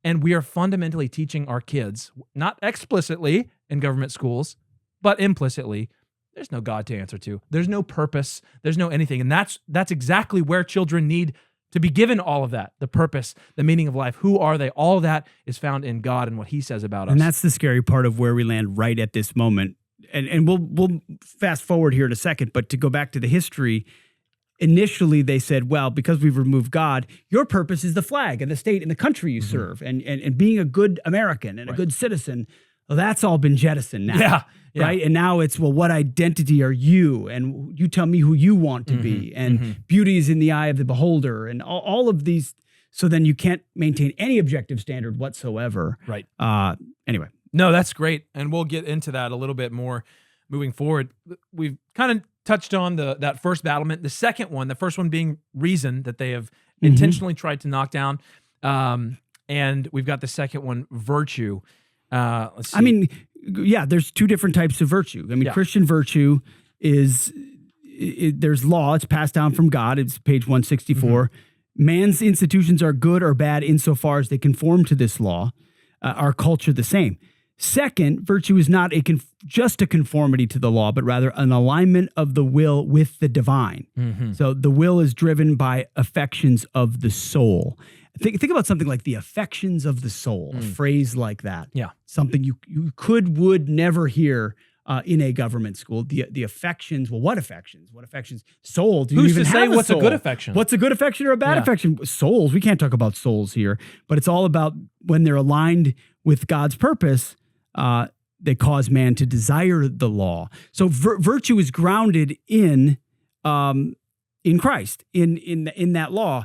Speaker 1: And we are fundamentally teaching our kids, not explicitly in government schools, but implicitly, there's no God to answer to. There's no purpose. There's no anything. And that's exactly where children need to be given all of that, the purpose, the meaning of life. Who are they? All of that is found in God and what he says about us.
Speaker 3: And that's the scary part of where we land right at this moment. And we'll fast forward here in a second, but to go back to the history, initially they said, well, because we've removed God, your purpose is the flag and the state and the country you serve and being a good American and a good citizen. Well, that's all been jettisoned now.
Speaker 1: Yeah.
Speaker 3: Right. And now it's, well, what identity are you? And you tell me who you want to be. And beauty is in the eye of the beholder and all of these. So then you can't maintain any objective standard whatsoever.
Speaker 1: Right.
Speaker 3: Anyway.
Speaker 1: No, that's great. And we'll get into that a little bit more moving forward. We've kind of touched on that first battlement. The second one, the first one being reason, that they have intentionally tried to knock down. And we've got the second one, virtue. Let's see.
Speaker 3: I mean, yeah, there's two different types of virtue. I mean, Christian virtue is, there's law. It's passed down from God. It's page 164. Man's institutions are good or bad insofar as they conform to this law. Our culture the same. Second, virtue is not just a conformity to the law, but rather an alignment of the will with the divine. So the will is driven by affections of the soul. Think about something like the affections of the soul, a phrase like that.
Speaker 1: Yeah.
Speaker 3: Something you would never hear in a government school. The affections, well, what affections? What affections? Soul. Do you
Speaker 1: Who's
Speaker 3: even
Speaker 1: to say
Speaker 3: have a
Speaker 1: what's
Speaker 3: soul?
Speaker 1: a good affection?
Speaker 3: What's a good affection or a bad affection? Souls. We can't talk about souls here, but it's all about when they're aligned with God's purpose, they cause man to desire the law. So virtue is grounded in Christ, in that law.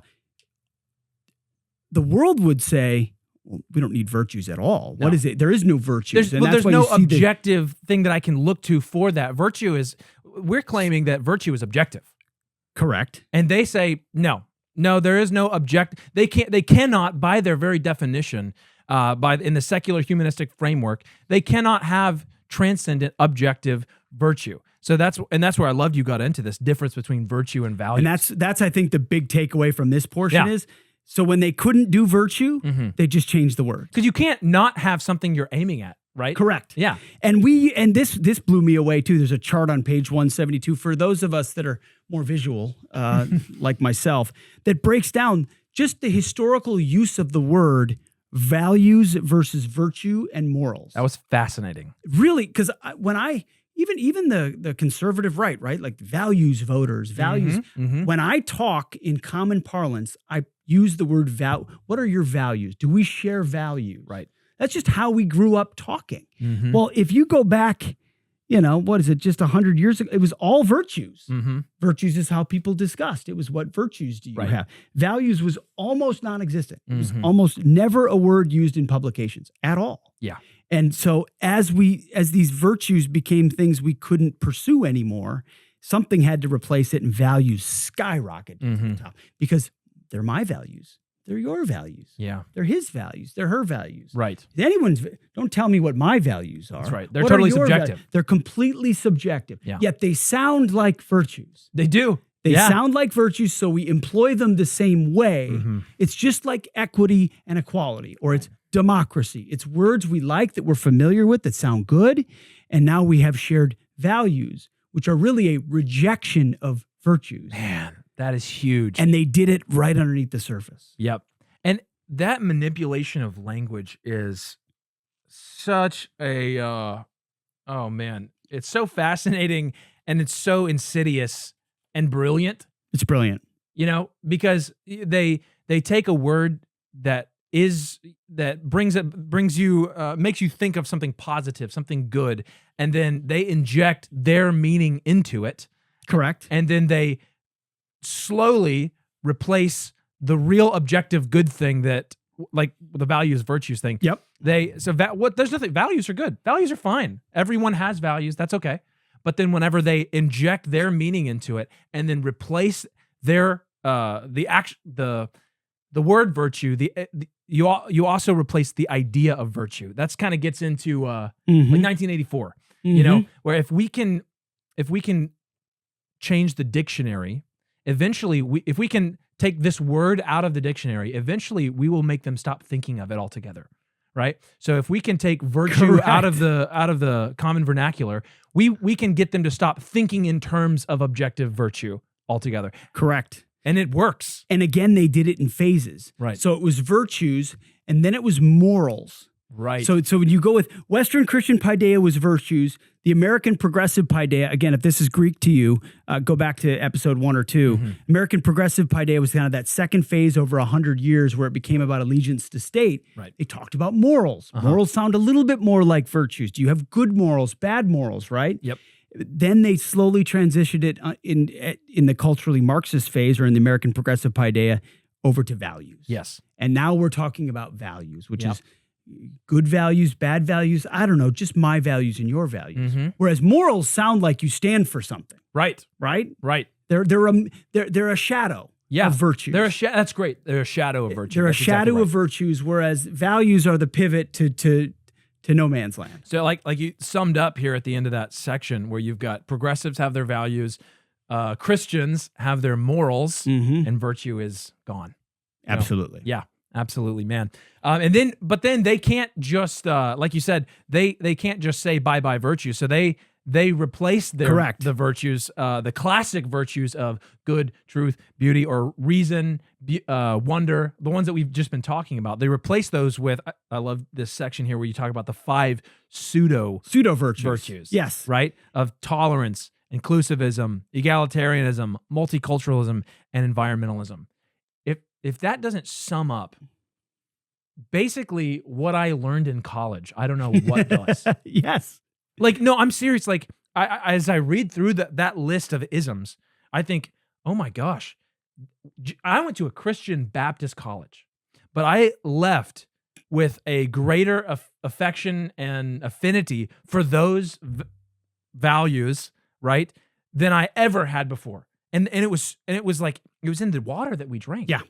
Speaker 3: The world would say, well, we don't need virtues at all. What is it? There is no virtues.
Speaker 1: There's no objective thing that I can look to for that. We're claiming that virtue is objective.
Speaker 3: Correct.
Speaker 1: And they say, no, there is no they cannot, by their very definition, in the secular humanistic framework, they cannot have transcendent objective virtue. So that's where I loved you got into this difference between virtue and value.
Speaker 3: And that's I think the big takeaway from this portion is, so when they couldn't do virtue, they just changed the word.
Speaker 1: Because you can't not have something you're aiming at, right?
Speaker 3: Correct.
Speaker 1: Yeah.
Speaker 3: And this blew me away too. There's a chart on page 172 for those of us that are more visual, like myself, that breaks down just the historical use of the word values versus virtue and morals.
Speaker 1: That was fascinating.
Speaker 3: Really, because even the conservative right, like values voters, values. When I talk in common parlance, I use the word what are your values? Do we share values?
Speaker 1: Right.
Speaker 3: That's just how we grew up talking. Well, if you go back, what is it, just 100 years ago, it was all virtues. Virtues is how people discussed. It was, what virtues do you have? Values was almost non-existent. It was almost never a word used in publications at all.
Speaker 1: Yeah.
Speaker 3: And so as these virtues became things we couldn't pursue anymore, something had to replace it, and values skyrocketed to the top, because they're my values. They're your values.
Speaker 1: Yeah.
Speaker 3: They're his values. They're her values.
Speaker 1: Right.
Speaker 3: Don't tell me what my values are.
Speaker 1: That's right. They're totally subjective.
Speaker 3: They're completely subjective.
Speaker 1: Yeah.
Speaker 3: Yet they sound like virtues.
Speaker 1: They do.
Speaker 3: They sound like virtues, so we employ them the same way. It's just like equity and equality, or it's democracy. It's words we like, that we're familiar with, that sound good, and now we have shared values, which are really a rejection of virtues.
Speaker 1: Man, that is huge.
Speaker 3: And they did it right underneath the surface.
Speaker 1: Yep. And that manipulation of language is such a, oh man, it's so fascinating, and it's so insidious and brilliant.
Speaker 3: It's brilliant.
Speaker 1: Because they take a word that brings you makes you think of something positive, something good, and then they inject their meaning into it.
Speaker 3: Correct.
Speaker 1: And then they slowly replace the real objective good thing that, like the values virtues thing.
Speaker 3: Yep.
Speaker 1: There's nothing. Values are good. Values are fine. Everyone has values. That's okay. But then whenever they inject their meaning into it and then replace their the word virtue, you also replace the idea of virtue. That's kind of gets into like 1984. You know, where if we can change the dictionary, eventually if we can take this word out of the dictionary, eventually we will make them stop thinking of it altogether. Right? So if we can take virtue out of the common vernacular, we can get them to stop thinking in terms of objective virtue altogether.
Speaker 3: Correct.
Speaker 1: And it works.
Speaker 3: And again, they did it in phases.
Speaker 1: Right.
Speaker 3: So it was virtues, and then it was morals.
Speaker 1: Right.
Speaker 3: So when you go with Western Christian paideia was virtues, the American progressive paideia, again, if this is Greek to you, go back to episode 1 or 2. American progressive paideia was kind of that second phase over 100 years where it became about allegiance to state.
Speaker 1: Right.
Speaker 3: They talked about morals. Morals sound a little bit more like virtues. Do you have good morals, bad morals, right?
Speaker 1: Yep.
Speaker 3: Then they slowly transitioned it in the culturally Marxist phase, or in the American progressive paideia, over to values.
Speaker 1: Yes.
Speaker 3: And now we're talking about values, which is good values, bad values. I don't know, just my values and your values. Whereas morals sound like you stand for something. Right. Right.
Speaker 1: Right.
Speaker 3: They're a shadow of virtues.
Speaker 1: That's great. They're a shadow of virtue.
Speaker 3: They're a shadow of virtues, whereas values are the pivot to no man's land.
Speaker 1: So like you summed up here at the end of that section, where you've got progressives have their values, Christians have their morals, and virtue is gone.
Speaker 3: Absolutely.
Speaker 1: Yeah, absolutely, man. But then they can't just, like you said, they can't just say bye-bye virtue. So they replace the virtues, the classic virtues of good, truth, beauty, or reason, wonder, the ones that we've just been talking about. They replace those with, I love this section here where you talk about the 5 pseudo virtues.
Speaker 3: Yes.
Speaker 1: Right? Of tolerance, inclusivism, egalitarianism, multiculturalism, and environmentalism. If that doesn't sum up basically what I learned in college, I don't know what does.
Speaker 3: Yes.
Speaker 1: Like, no, I'm serious. Like, as I read through that list of isms, I think, oh my gosh, I went to a Christian Baptist college, but I left with a greater affection and affinity for those values, right, than I ever had before. And it was like, it was in the water that we drank.
Speaker 3: Yeah.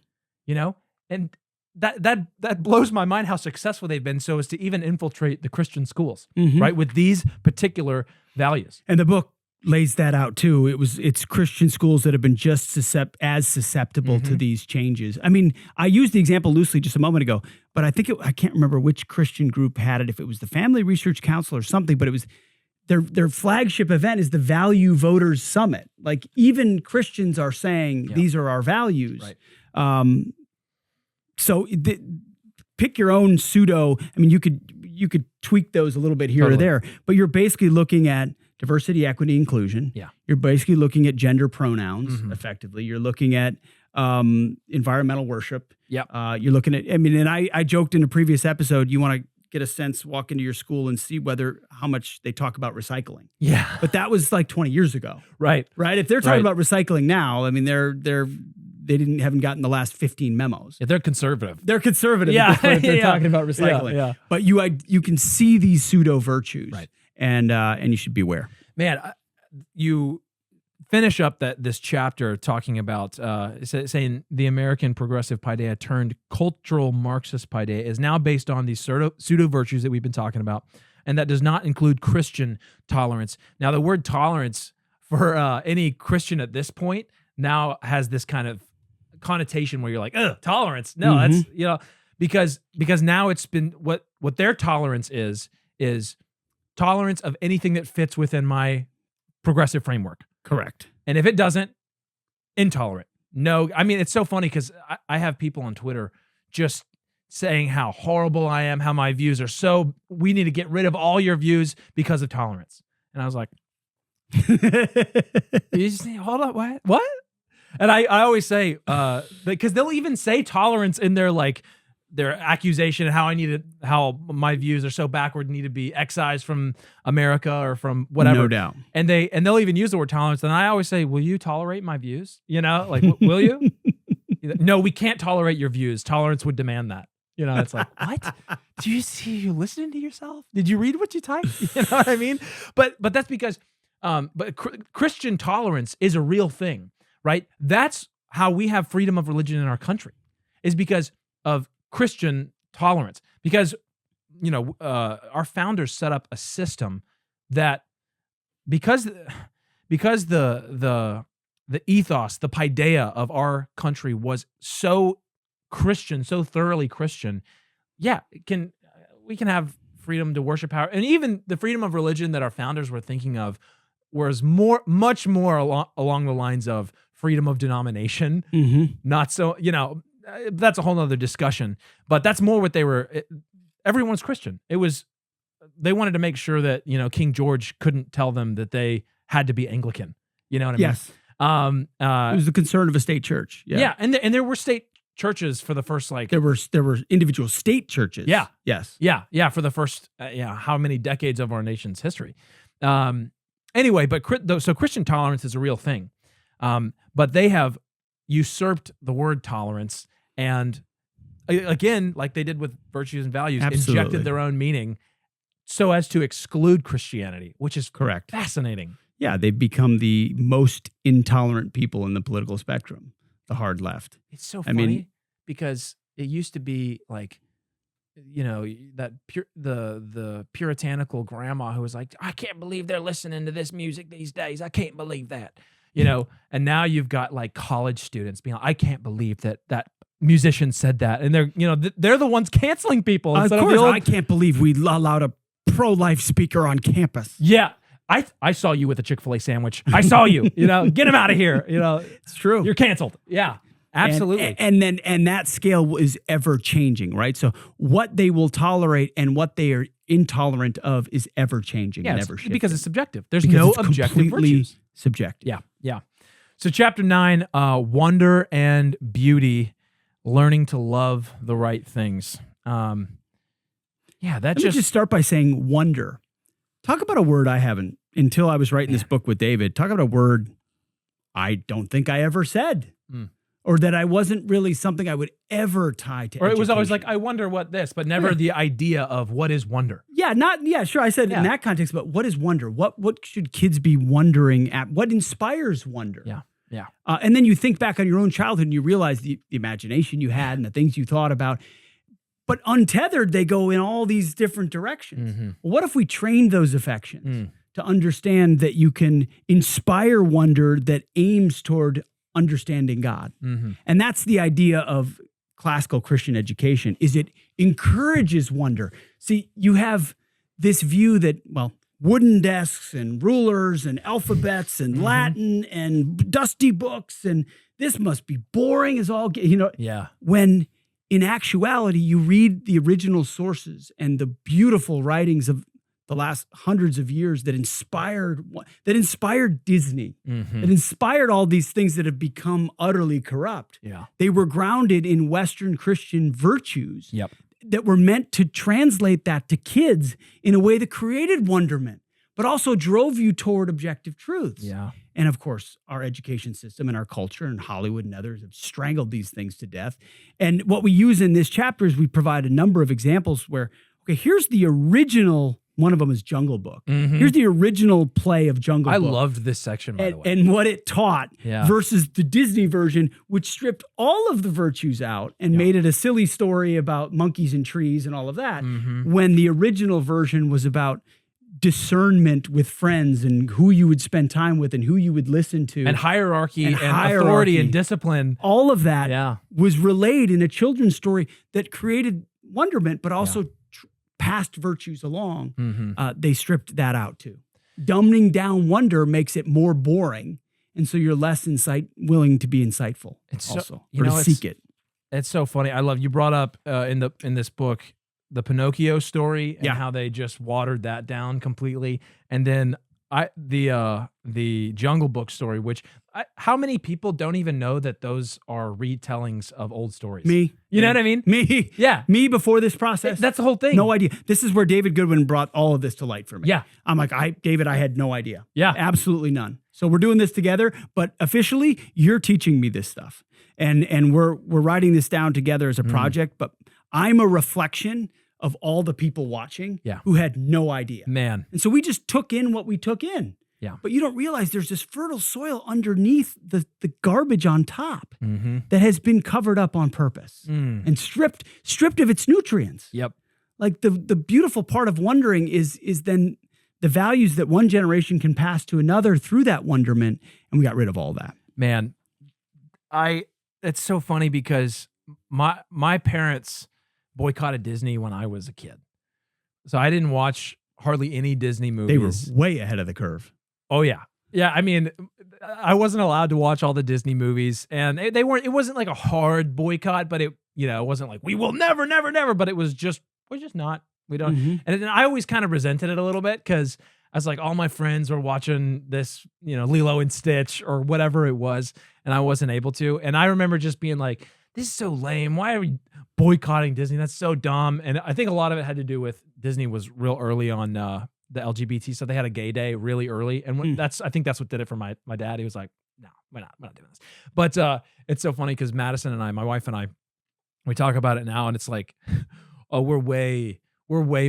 Speaker 1: You know? And that blows my mind how successful they've been so as to even infiltrate the Christian schools, right, with these particular values.
Speaker 3: And the book lays that out too. It's Christian schools that have been just as susceptible to these changes. I mean, I used the example loosely just a moment ago, but I think I can't remember which Christian group had it, if it was the Family Research Council or something, but it was their flagship event is the Value Voters Summit. Like, even Christians are saying these are our values.
Speaker 1: Right.
Speaker 3: So pick your own pseudo. I mean, you could tweak those a little bit here or there, but you're basically looking at diversity, equity, inclusion.
Speaker 1: Yeah.
Speaker 3: You're basically looking at gender pronouns effectively. You're looking at environmental worship.
Speaker 1: Yeah.
Speaker 3: You're looking at, and I joked in a previous episode, you want to get a sense, walk into your school and see how much they talk about recycling.
Speaker 1: Yeah.
Speaker 3: But that was like 20 years ago.
Speaker 1: Right.
Speaker 3: Right. If they're talking about recycling now, I mean, they haven't gotten the last 15 memos.
Speaker 1: Yeah, they're conservative.
Speaker 3: They're conservative.
Speaker 1: Yeah.
Speaker 3: If they're talking about recycling.
Speaker 1: Yeah.
Speaker 3: But you can see these pseudo virtues.
Speaker 1: Right.
Speaker 3: And you should beware.
Speaker 1: Man, you finish up this chapter talking about saying the American progressive paideia turned cultural Marxist paideia is now based on these pseudo virtues that we've been talking about, and that does not include Christian tolerance. Now, the word tolerance for any Christian at this point now has this kind of connotation where you're like, ugh, tolerance. No, that's, because now it's been what their tolerance is tolerance of anything that fits within my progressive framework.
Speaker 3: Correct.
Speaker 1: And if it doesn't, intolerant. No, I mean, it's so funny because I have people on Twitter just saying how horrible I am, how my views are we need to get rid of all your views because of tolerance. And I was like, you just hold up, what? And I always say, because they'll even say tolerance in their like their accusation and how my views are so backward, need to be excised from America or from whatever.
Speaker 3: No doubt.
Speaker 1: And they'll even use the word tolerance. And I always say, will you tolerate my views? Like, will you? No, we can't tolerate your views. Tolerance would demand that. It's like, what? Do you see you listening to yourself? Did you read what you typed? You know what I mean? But that's because, Christian tolerance is a real thing, right? That's how we have freedom of religion in our country, is because of Christian tolerance. Because, our founders set up a system that, because the ethos, the paideia of our country was so Christian, so thoroughly Christian, we can have freedom to worship power, and even the freedom of religion that our founders were thinking of was much more along the lines of freedom of denomination. Not so, that's a whole nother discussion, but that's more what they were. Everyone's Christian. They wanted to make sure that, King George couldn't tell them that they had to be Anglican. You know what I mean?
Speaker 3: Yes. It was the concern of a state church.
Speaker 1: Yeah. And there were state churches for the first,
Speaker 3: there were individual state churches.
Speaker 1: Yeah.
Speaker 3: Yes.
Speaker 1: Yeah. For the first, how many decades of our nation's history. Anyway, so Christian tolerance is a real thing. But they have usurped the word tolerance and, again, like they did with virtues and values,
Speaker 3: Absolutely.
Speaker 1: Injected their own meaning so as to exclude Christianity, which is
Speaker 3: correct.
Speaker 1: Fascinating.
Speaker 3: Yeah, they've become the most intolerant people in the political spectrum, the hard left.
Speaker 1: It's so funny because it used to be like, that the puritanical grandma who was like, I can't believe they're listening to this music these days. I can't believe that, and now you've got like college students being like, I can't believe that musician said that. And they're the ones canceling people.
Speaker 3: Of course, I can't believe we allowed a pro-life speaker on campus.
Speaker 1: Yeah. I saw you with a Chick-fil-A sandwich. I saw you, get him out of here.
Speaker 3: It's true.
Speaker 1: You're canceled. Yeah, absolutely.
Speaker 3: And that scale is ever changing, right? So what they will tolerate and what they are intolerant of is ever changing and ever shifting.
Speaker 1: Because it's subjective. There's no objective virtues.
Speaker 3: Subjective.
Speaker 1: Yeah. So chapter 9, wonder and beauty, learning to love the right things. Let me
Speaker 3: just start by saying wonder. Talk about a word I haven't, until I was writing this book with David, talk about a word I don't think I ever said. Or that I wasn't really something I would ever tie to. Or
Speaker 1: it was always like, I wonder what this, but never the idea of what is wonder.
Speaker 3: Sure. I said in that context, but what is wonder? What should kids be wondering at? What inspires wonder?
Speaker 1: Yeah.
Speaker 3: And then you think back on your own childhood and you realize the imagination you had and the things you thought about. But untethered, they go in all these different directions. Well, what if we trained those affections to understand that you can inspire wonder that aims toward understanding God? And that's the idea of classical Christian education, is it encourages wonder. See, you have this view that, wooden desks and rulers and alphabets and Latin and dusty books, and this must be boring as all, when in actuality, you read the original sources and the beautiful writings of the last hundreds of years that inspired Disney, that inspired all these things that have become utterly corrupt. They were grounded in Western Christian virtues that were meant to translate that to kids in a way that created wonderment, but also drove you toward objective truths. And of course, our education system and our culture and Hollywood and others have strangled these things to death. And what we use in this chapter is we provide a number of examples where, here's the original, one of them is Jungle Book. Here's the original play of Jungle Book.
Speaker 1: I loved this section, by the way.
Speaker 3: And what it taught versus the Disney version, which stripped all of the virtues out and made it a silly story about monkeys and trees and all of that, when the original version was about discernment with friends and who you would spend time with and who you would listen to.
Speaker 1: And hierarchy and authority and discipline.
Speaker 3: All of that was relayed in a children's story that created wonderment, but also passed virtues along. They stripped that out too. Dumbing down wonder makes it more boring. And so you're less willing to be insightful or to seek it.
Speaker 1: It's so funny. I love, you brought up in this book, the Pinocchio story and how they just watered that down completely. And then the Jungle Book story, which how many people don't even know that those are retellings of old stories?
Speaker 3: Me.
Speaker 1: You know what I mean?
Speaker 3: Me.
Speaker 1: Yeah.
Speaker 3: Me before this process.
Speaker 1: That's the whole thing.
Speaker 3: No idea. This is where David Goodwin brought all of this to light for me.
Speaker 1: Yeah.
Speaker 3: I'm like, David, I had no idea.
Speaker 1: Yeah.
Speaker 3: Absolutely none. So we're doing this together, but officially you're teaching me this stuff. And we're writing this down together as a project, but I'm a reflection of all the people watching who had no idea.
Speaker 1: Man.
Speaker 3: And so we just took in what we took in.
Speaker 1: Yeah.
Speaker 3: But you don't realize there's this fertile soil underneath the garbage on top that has been covered up on purpose and stripped of its nutrients.
Speaker 1: Yep.
Speaker 3: Like the beautiful part of wondering is then the values that one generation can pass to another through that wonderment, and we got rid of all that.
Speaker 1: Man, it's so funny because my parents boycotted Disney when I was a kid. So I didn't watch hardly any Disney movies.
Speaker 3: They were way ahead of the curve.
Speaker 1: Oh yeah. Yeah, I mean, I wasn't allowed to watch all the Disney movies, and they weren't, it wasn't like a hard boycott, but it wasn't like we will never, but it was just, we're just not. We don't. And then I always kind of resented it a little bit because I was like, all my friends were watching this, Lilo and Stitch or whatever it was, and I wasn't able to. And I remember just being like, this is so lame. Why are we boycotting Disney? That's so dumb. And I think a lot of it had to do with Disney was real early on the LGBT stuff. They had a gay day really early. And I think that's what did it for my dad. He was like, no, we're not doing this. But it's so funny because Madison and I, my wife and I, we talk about it now, and it's like, oh, we're way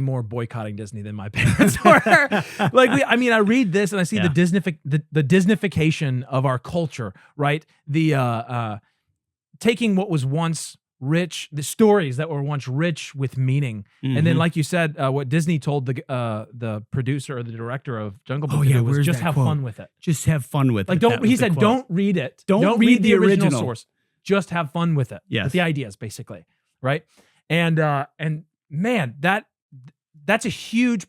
Speaker 1: more boycotting Disney than my parents were. I read this and I see the Disneyfication of our culture, right? The taking what was once rich, the stories that were once rich with meaning, and then, like you said, what Disney told the producer or the director of Jungle Book to do was just have fun with it.
Speaker 3: Just have fun with it.
Speaker 1: He said, don't read it. Don't read the original source. Just have fun with it.
Speaker 3: Yes.
Speaker 1: With the ideas, basically, right? And man, that's a huge.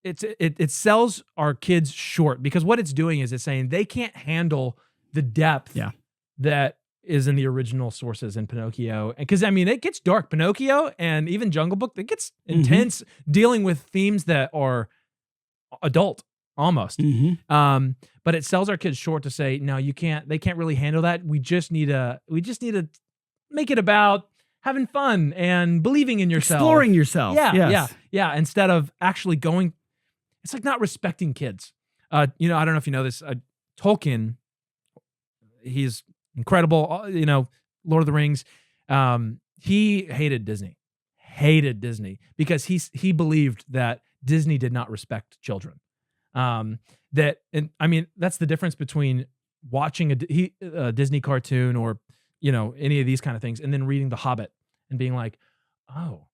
Speaker 1: It sells our kids short because what it's doing is it's saying they can't handle the depth that is in the original sources in Pinocchio. Because it gets dark. Pinocchio and even Jungle Book, it gets intense, dealing with themes that are adult almost. But it sells our kids short to say, no, you can't. They can't really handle that. We just need to make it about having fun and believing in yourself.
Speaker 3: Exploring yourself.
Speaker 1: Yeah. Instead of actually going, it's like not respecting kids. I don't know if you know this, Tolkien, he's incredible, Lord of the Rings. He hated Disney because he believed that Disney did not respect children. That's the difference between watching a Disney cartoon or any of these kind of things, and then reading The Hobbit and being like, oh,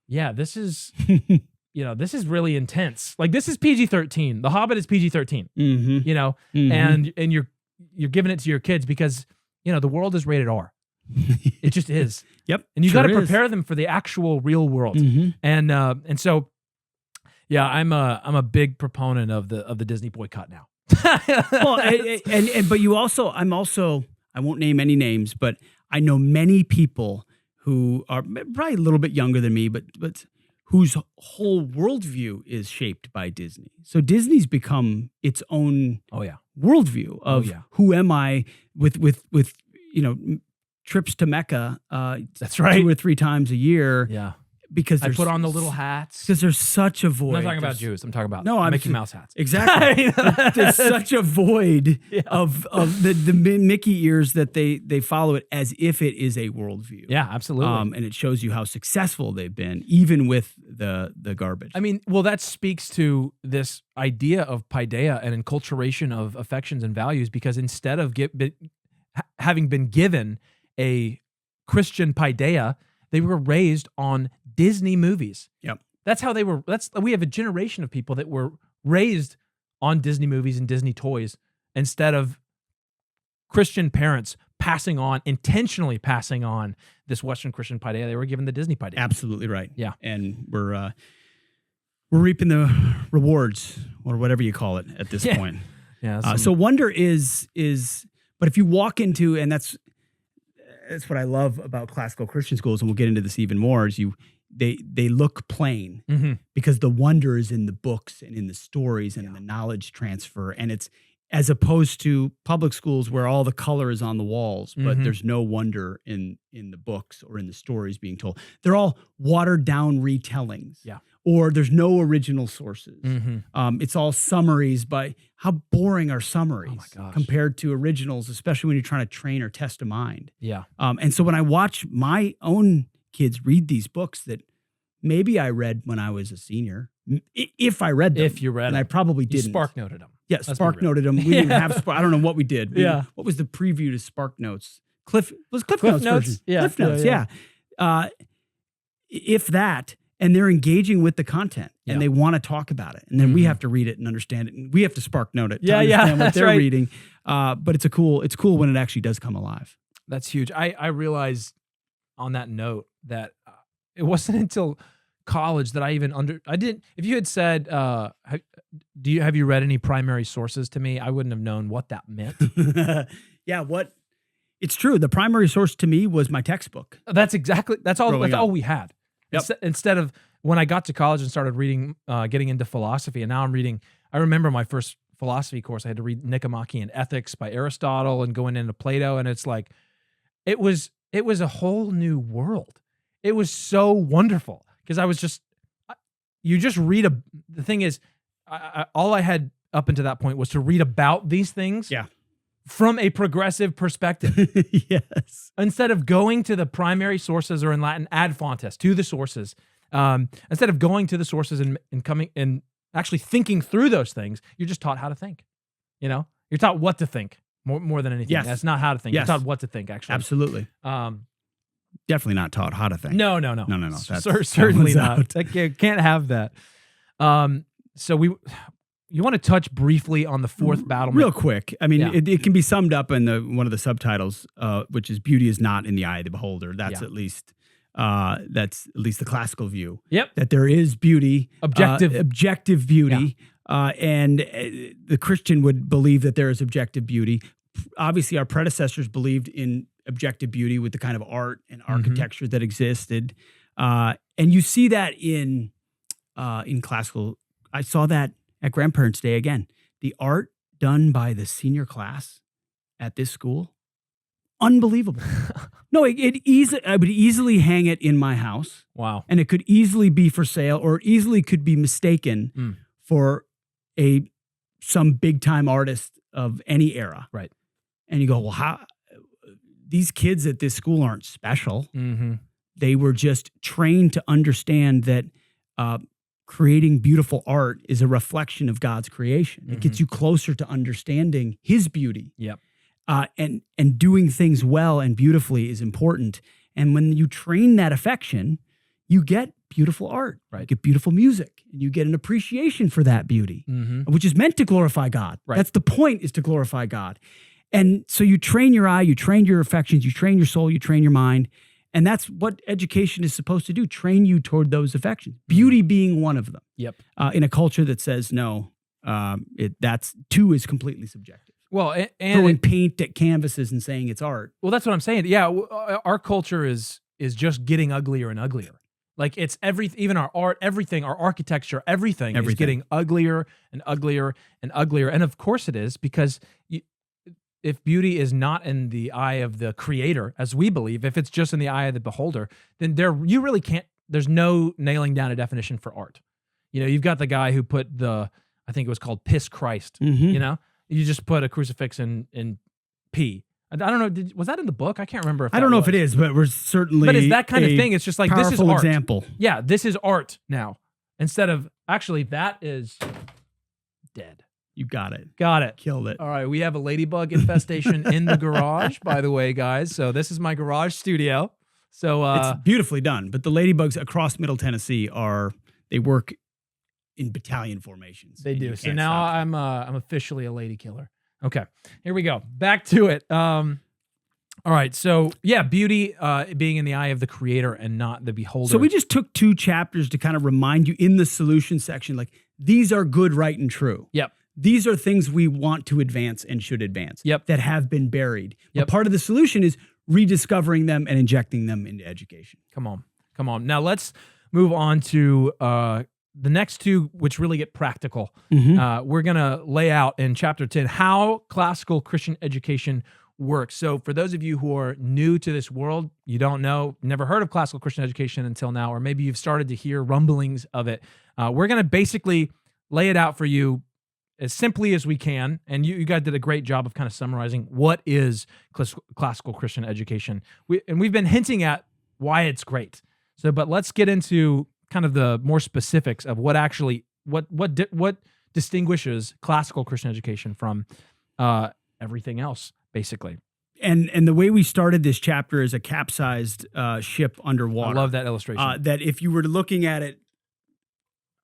Speaker 1: yeah, this is, this is really intense. Like, this is PG-13. The Hobbit is PG-13, and you're giving it to your kids because, the world is rated R. It just is.
Speaker 3: Yep.
Speaker 1: And you got to prepare them for the actual real world. And so, yeah, I'm a big proponent of the Disney boycott now.
Speaker 3: Well, but I won't name any names, but I know many people who are probably a little bit younger than me, but whose whole worldview is shaped by Disney. So Disney's become its own worldview of who am I with trips to Mecca.
Speaker 1: That's right,
Speaker 3: 2 or 3 times a year.
Speaker 1: Yeah.
Speaker 3: Because
Speaker 1: I put on the little hats.
Speaker 3: Because there's such a void.
Speaker 1: I'm not talking about Jews. I'm talking about Mickey Mouse hats.
Speaker 3: Exactly. There's such a void of the Mickey ears that they follow it as if it is a worldview.
Speaker 1: Yeah, absolutely.
Speaker 3: And it shows you how successful they've been, even with the garbage.
Speaker 1: That speaks to this idea of paideia and enculturation of affections and values, because instead of having been given a Christian paideia, they were raised on Disney movies.
Speaker 3: Yep.
Speaker 1: That's how they were. We have a generation of people that were raised on Disney movies and Disney toys instead of Christian parents intentionally passing on this Western Christian paideia. They were given the Disney paideia.
Speaker 3: Absolutely right.
Speaker 1: Yeah.
Speaker 3: And we're reaping the rewards, or whatever you call it, at this point.
Speaker 1: Yeah.
Speaker 3: So wonder is, but if you walk into, and that's what I love about classical Christian schools, and we'll get into this even more, is they look plain because the wonder is in the books and in the stories and in the knowledge transfer. And it's as opposed to public schools where all the color is on the walls, but there's no wonder in the books or in the stories being told. They're all watered down retellings.
Speaker 1: Yeah.
Speaker 3: Or there's no original sources. It's all summaries, but how boring are summaries compared to originals, especially when you're trying to train or test a mind.
Speaker 1: Yeah.
Speaker 3: And so when I watch my own kids read these books that maybe I read when I was a senior, if I read them.
Speaker 1: If you read them.
Speaker 3: And I probably didn't.
Speaker 1: You Spark noted them.
Speaker 3: Yeah, Spark noted them. We didn't have Spark. I don't know what we did. What was the preview to Spark Notes? Cliff Notes version.
Speaker 1: Yeah.
Speaker 3: Cliff Notes, yeah. If that, and they're engaging with the content and they want to talk about it. And then we have to read it and understand it. And we have to Spark Note it to understand what they're reading. But it's cool when it actually does come alive.
Speaker 1: That's huge. I realized on that note that it wasn't until college that I even if you had said, have you read any primary sources to me, I wouldn't have known what that meant.
Speaker 3: It's true. The primary source to me was my textbook.
Speaker 1: That's all we had.
Speaker 3: Yep.
Speaker 1: Instead of when I got to college and started reading, getting into philosophy, and now I'm reading, I remember my first philosophy course, I had to read Nicomachean Ethics by Aristotle and going into Plato. And it's like, it was a whole new world. It was so wonderful because I was you just read the thing is, all I had up until that point was to read about these things.
Speaker 3: Yeah.
Speaker 1: From a progressive perspective.
Speaker 3: Yes.
Speaker 1: Instead of going to the primary sources, or in Latin, ad fontes, to the sources, instead of going to the sources and coming and actually thinking through those things, you're just taught how to think. You know, you're taught what to think more than anything.
Speaker 3: Yes.
Speaker 1: That's not how to think.
Speaker 3: Yes.
Speaker 1: You're taught what to think, actually.
Speaker 3: Absolutely. Definitely not taught how to think.
Speaker 1: No.
Speaker 3: No.
Speaker 1: Certainly not. Can't have that. So you want to touch briefly on the fourth battle?
Speaker 3: Real quick. I mean, it can be summed up in one of the subtitles, which is "Beauty is not in the eye of the beholder." That's at least the classical view.
Speaker 1: Yep.
Speaker 3: That there is beauty, objective beauty, and the Christian would believe that there is objective beauty. Obviously, our predecessors believed in objective beauty with the kind of art and architecture that existed, and you see that in classical. I saw that at Grandparents' Day again. The art done by the senior class at this school, unbelievable. No, I would easily hang it in my house.
Speaker 1: Wow.
Speaker 3: And it could easily be for sale, or it easily could be mistaken for some big time artist of any era.
Speaker 1: Right.
Speaker 3: And you go, well, how these kids at this school aren't special.
Speaker 1: Mm-hmm.
Speaker 3: They were just trained to understand that creating beautiful art is a reflection of God's creation. It gets you closer to understanding His beauty.
Speaker 1: Yep.
Speaker 3: And doing things well and beautifully is important. And when you train that affection, you get beautiful art.
Speaker 1: Right.
Speaker 3: You get beautiful music, and you get an appreciation for that beauty, which is meant to glorify God.
Speaker 1: Right.
Speaker 3: That's the point, is to glorify God. And so you train your eye, you train your affections, you train your soul, you train your mind. And that's what education is supposed to do, train you toward those affections. Beauty being one of them.
Speaker 1: Yep.
Speaker 3: In a culture that says, no, that's two is completely subjective.
Speaker 1: Well, and
Speaker 3: throwing paint at canvases and saying it's art.
Speaker 1: Well, that's what I'm saying. Yeah, our culture is just getting uglier and uglier. Like it's even our art, everything, our architecture, everything is getting uglier and uglier and uglier. And of course it is, because if beauty is not in the eye of the creator, as we believe, if it's just in the eye of the beholder, then you really can't, there's no nailing down a definition for art. You know, you've got the guy who put I think it was called Piss Christ, you know? You just put a crucifix in P. I don't know. Was that in the book? I can't remember.
Speaker 3: I don't know if it is, but we're certainly.
Speaker 1: But it's that kind of thing. It's just like, this is art.
Speaker 3: Example.
Speaker 1: Yeah, this is art now. Instead of, actually, that is dead.
Speaker 3: You got it.
Speaker 1: Got it.
Speaker 3: Killed it.
Speaker 1: All right, we have a ladybug infestation in the garage, by the way, guys. So this is my garage studio. So
Speaker 3: it's beautifully done. But the ladybugs across Middle Tennessee they work in battalion formations.
Speaker 1: They do. So now I'm officially a lady killer. Okay, here we go. Back to it. All right. So yeah, beauty being in the eye of the creator and not the beholder.
Speaker 3: So we just took 2 chapters to kind of remind you in the solution section, like, these are good, right, and true.
Speaker 1: Yep.
Speaker 3: These are things we want to advance and should advance.
Speaker 1: Yep.
Speaker 3: That have been buried.
Speaker 1: Yep.
Speaker 3: But part of the solution is rediscovering them and injecting them into education.
Speaker 1: Come on. Now let's move on to the next two, which really get practical. We're going to lay out in chapter 10 how classical Christian education works. So for those of you who are new to this world, you don't know, never heard of classical Christian education until now, or maybe you've started to hear rumblings of it. We're going to basically lay it out for you as simply as we can. And you guys did a great job of kind of summarizing what is classical Christian education. We've been hinting at why it's great. So, but let's get into kind of the more specifics of what actually, what distinguishes classical Christian education from everything else, basically.
Speaker 3: And the way we started this chapter is a capsized ship underwater.
Speaker 1: I love that illustration.
Speaker 3: That if you were looking at it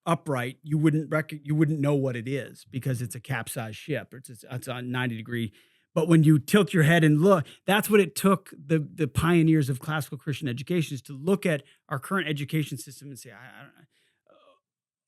Speaker 3: upright, you wouldn't know what it is because it's a capsized ship. It's on 90 degree. But when you tilt your head and look, that's what it took the pioneers of classical Christian education is to look at our current education system and say, I don't know.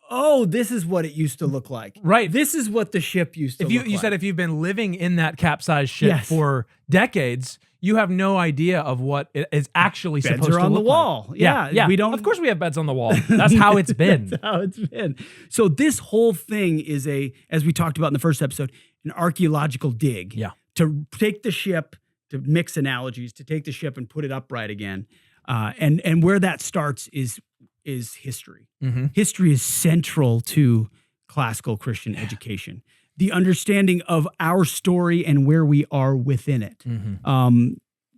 Speaker 3: Oh, this is what it used to look like.
Speaker 1: Right.
Speaker 3: This is what the ship used to look like.
Speaker 1: You said if you've been living in that capsized ship for decades, you have no idea of what it is actually supposed to look like. Beds are on the
Speaker 3: wall. Yeah.
Speaker 1: We don't. Of course we have beds on the wall. That's how it's been.
Speaker 3: That's how it's been. So this whole thing is as we talked about in the first episode, an archaeological dig.
Speaker 1: Yeah.
Speaker 3: To take the ship, to mix analogies, to take the ship and put it upright again. And where that starts is history. History is central to classical Christian education. The understanding of our story and where we are within it,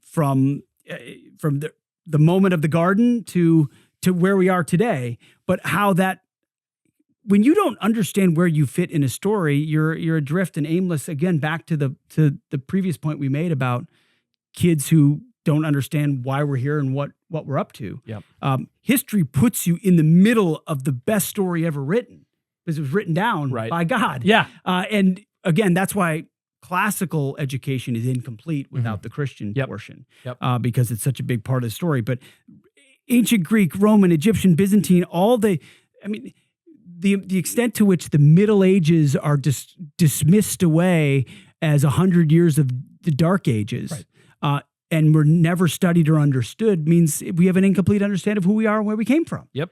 Speaker 3: from the moment of the garden to where we are today. But how that, when you don't understand where you fit in a story, you're adrift and aimless. Again, back to the previous point we made about kids who don't understand why we're here and what we're up to.
Speaker 1: Yep.
Speaker 3: History puts you in the middle of the best story ever written because it was written down by God.
Speaker 1: Yeah.
Speaker 3: And again, that's why classical education is incomplete without the Christian portion, because it's such a big part of the story. But ancient Greek, Roman, Egyptian, Byzantine, the extent to which the Middle Ages are dismissed away as 100 years of the Dark Ages, and were never studied or understood, means we have an incomplete understanding of who we are and where we came from.
Speaker 1: Yep.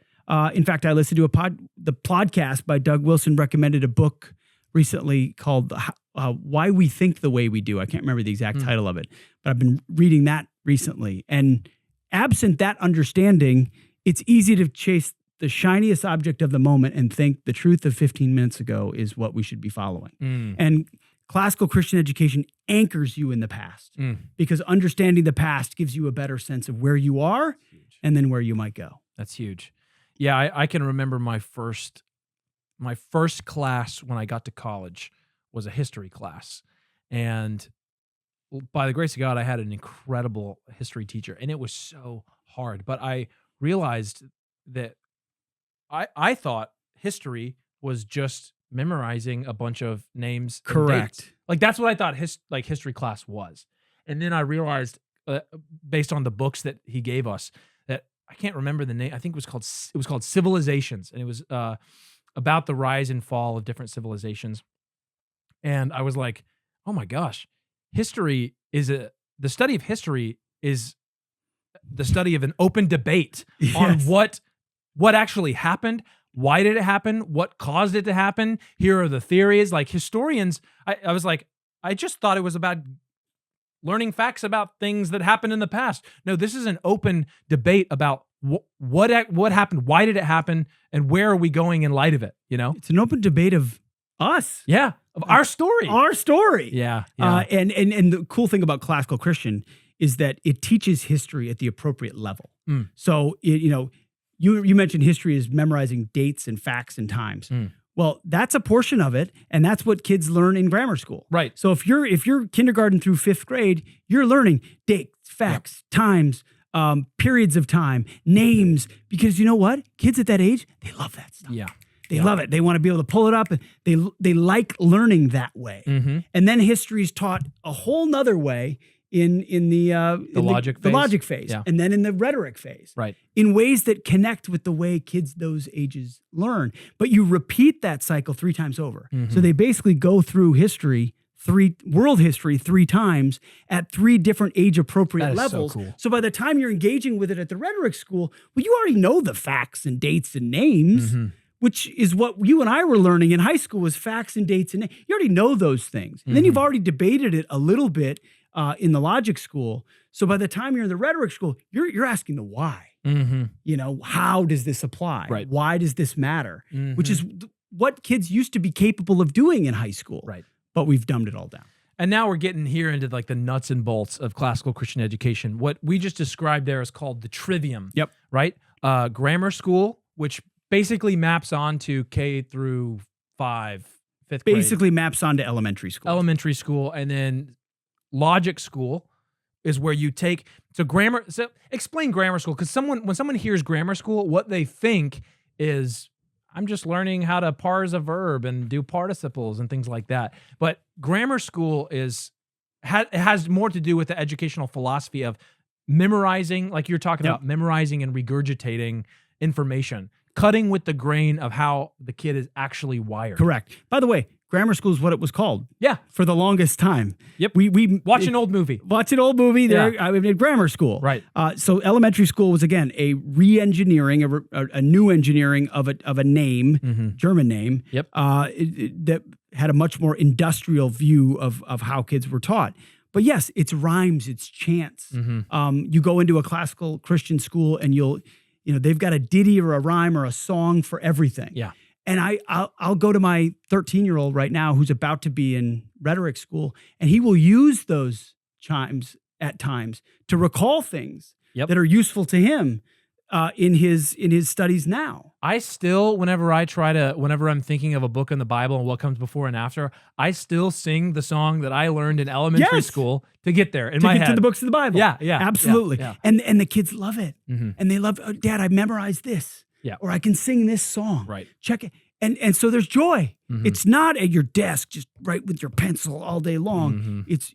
Speaker 3: In fact, I listened to the podcast by Doug Wilson recommended a book recently called Why We Think the Way We Do. I can't remember the exact title of it, but I've been reading that recently. And absent that understanding, it's easy to chase the shiniest object of the moment and think the truth of 15 minutes ago is what we should be following. And classical Christian education anchors you in the past because understanding the past gives you a better sense of where you are and then where you might go.
Speaker 1: That's huge. Yeah, I can remember my first class when I got to college was a history class. And by the grace of God, I had an incredible history teacher, and it was so hard. But I realized that I thought history was just memorizing a bunch of names.
Speaker 3: Correct.
Speaker 1: Like that's what I thought history class was. And then I realized, based on the books that he gave us, that I can't remember the name. I think it was called Civilizations, and it was about the rise and fall of different civilizations. And I was like, oh my gosh, the study of history is the study of an open debate on what actually happened. Why did it happen? What caused it to happen? Here are the theories. Like historians, I was like, I just thought it was about learning facts about things that happened in the past. No, this is an open debate about what happened, why did it happen, and where are we going in light of it? You know,
Speaker 3: it's an open debate of us.
Speaker 1: Yeah, of our story.
Speaker 3: Our story.
Speaker 1: Yeah.
Speaker 3: And the cool thing about classical Christian is that it teaches history at the appropriate level. So You mentioned history as memorizing dates and facts and times. Well, that's a portion of it, and that's what kids learn in grammar school.
Speaker 1: Right.
Speaker 3: So if you're kindergarten through 5th grade, you're learning dates, facts, times, periods of time, names, because you know what? Kids at that age, they love that stuff.
Speaker 1: Yeah.
Speaker 3: They love it. They want to be able to pull it up, and they like learning that way. And then history is taught a whole nother way in the logic phase, and then in the rhetoric phase, in ways that connect with the way kids those ages learn. But you repeat that cycle 3 times over. So they basically go through history world history 3 times at 3 different age-appropriate levels.
Speaker 1: So cool.
Speaker 3: So by the time you're engaging with it at the rhetoric school, well, you already know the facts and dates and names, which is what you and I were learning in high school was facts and dates and names. You already know those things. And then you've already debated it a little bit in the logic school. So by the time you're in the rhetoric school, you're asking the why. You know, how does this apply?
Speaker 1: Right.
Speaker 3: Why does this matter? Which is what kids used to be capable of doing in high school.
Speaker 1: Right.
Speaker 3: But we've dumbed it all down.
Speaker 1: And now we're getting here into like the nuts and bolts of classical Christian education. What we just described there is called the trivium.
Speaker 3: Yep.
Speaker 1: Right? Grammar school, which basically maps onto K through 5, 5th grade.
Speaker 3: Basically maps onto elementary school.
Speaker 1: Elementary school. And then logic school is where you take so explain grammar school, because when someone hears grammar school, what they think is I'm just learning how to parse a verb and do participles and things like that. But grammar school has more to do with the educational philosophy of memorizing, like you're talking about, memorizing and regurgitating information, cutting with the grain of how the kid is actually wired.
Speaker 3: Correct. By the way, grammar school is what it was called.
Speaker 1: Yeah.
Speaker 3: For the longest time.
Speaker 1: Yep.
Speaker 3: We
Speaker 1: watch an old movie.
Speaker 3: Watch an old movie. There,
Speaker 1: Yeah.
Speaker 3: I mean, grammar school.
Speaker 1: Right.
Speaker 3: So elementary school was again a re-engineering, a new engineering of a name, German name.
Speaker 1: Yep.
Speaker 3: That had a much more industrial view of how kids were taught. But yes, it's rhymes, it's chants. You go into a classical Christian school and they've got a ditty or a rhyme or a song for everything.
Speaker 1: Yeah.
Speaker 3: And I'll go to my 13-year-old right now who's about to be in rhetoric school, and he will use those chimes at times to recall things that are useful to him in his studies now.
Speaker 1: I still, whenever I'm thinking of a book in the Bible and what comes before and after, I still sing the song that I learned in elementary school to get there in my head.
Speaker 3: To the books of the Bible.
Speaker 1: Yeah,
Speaker 3: Absolutely.
Speaker 1: yeah.
Speaker 3: And the kids love it. And they love, Dad, I memorized this.
Speaker 1: Yeah.
Speaker 3: Or I can sing this song.
Speaker 1: Right.
Speaker 3: Check it. And so there's joy. It's not at your desk, just write with your pencil all day long. It's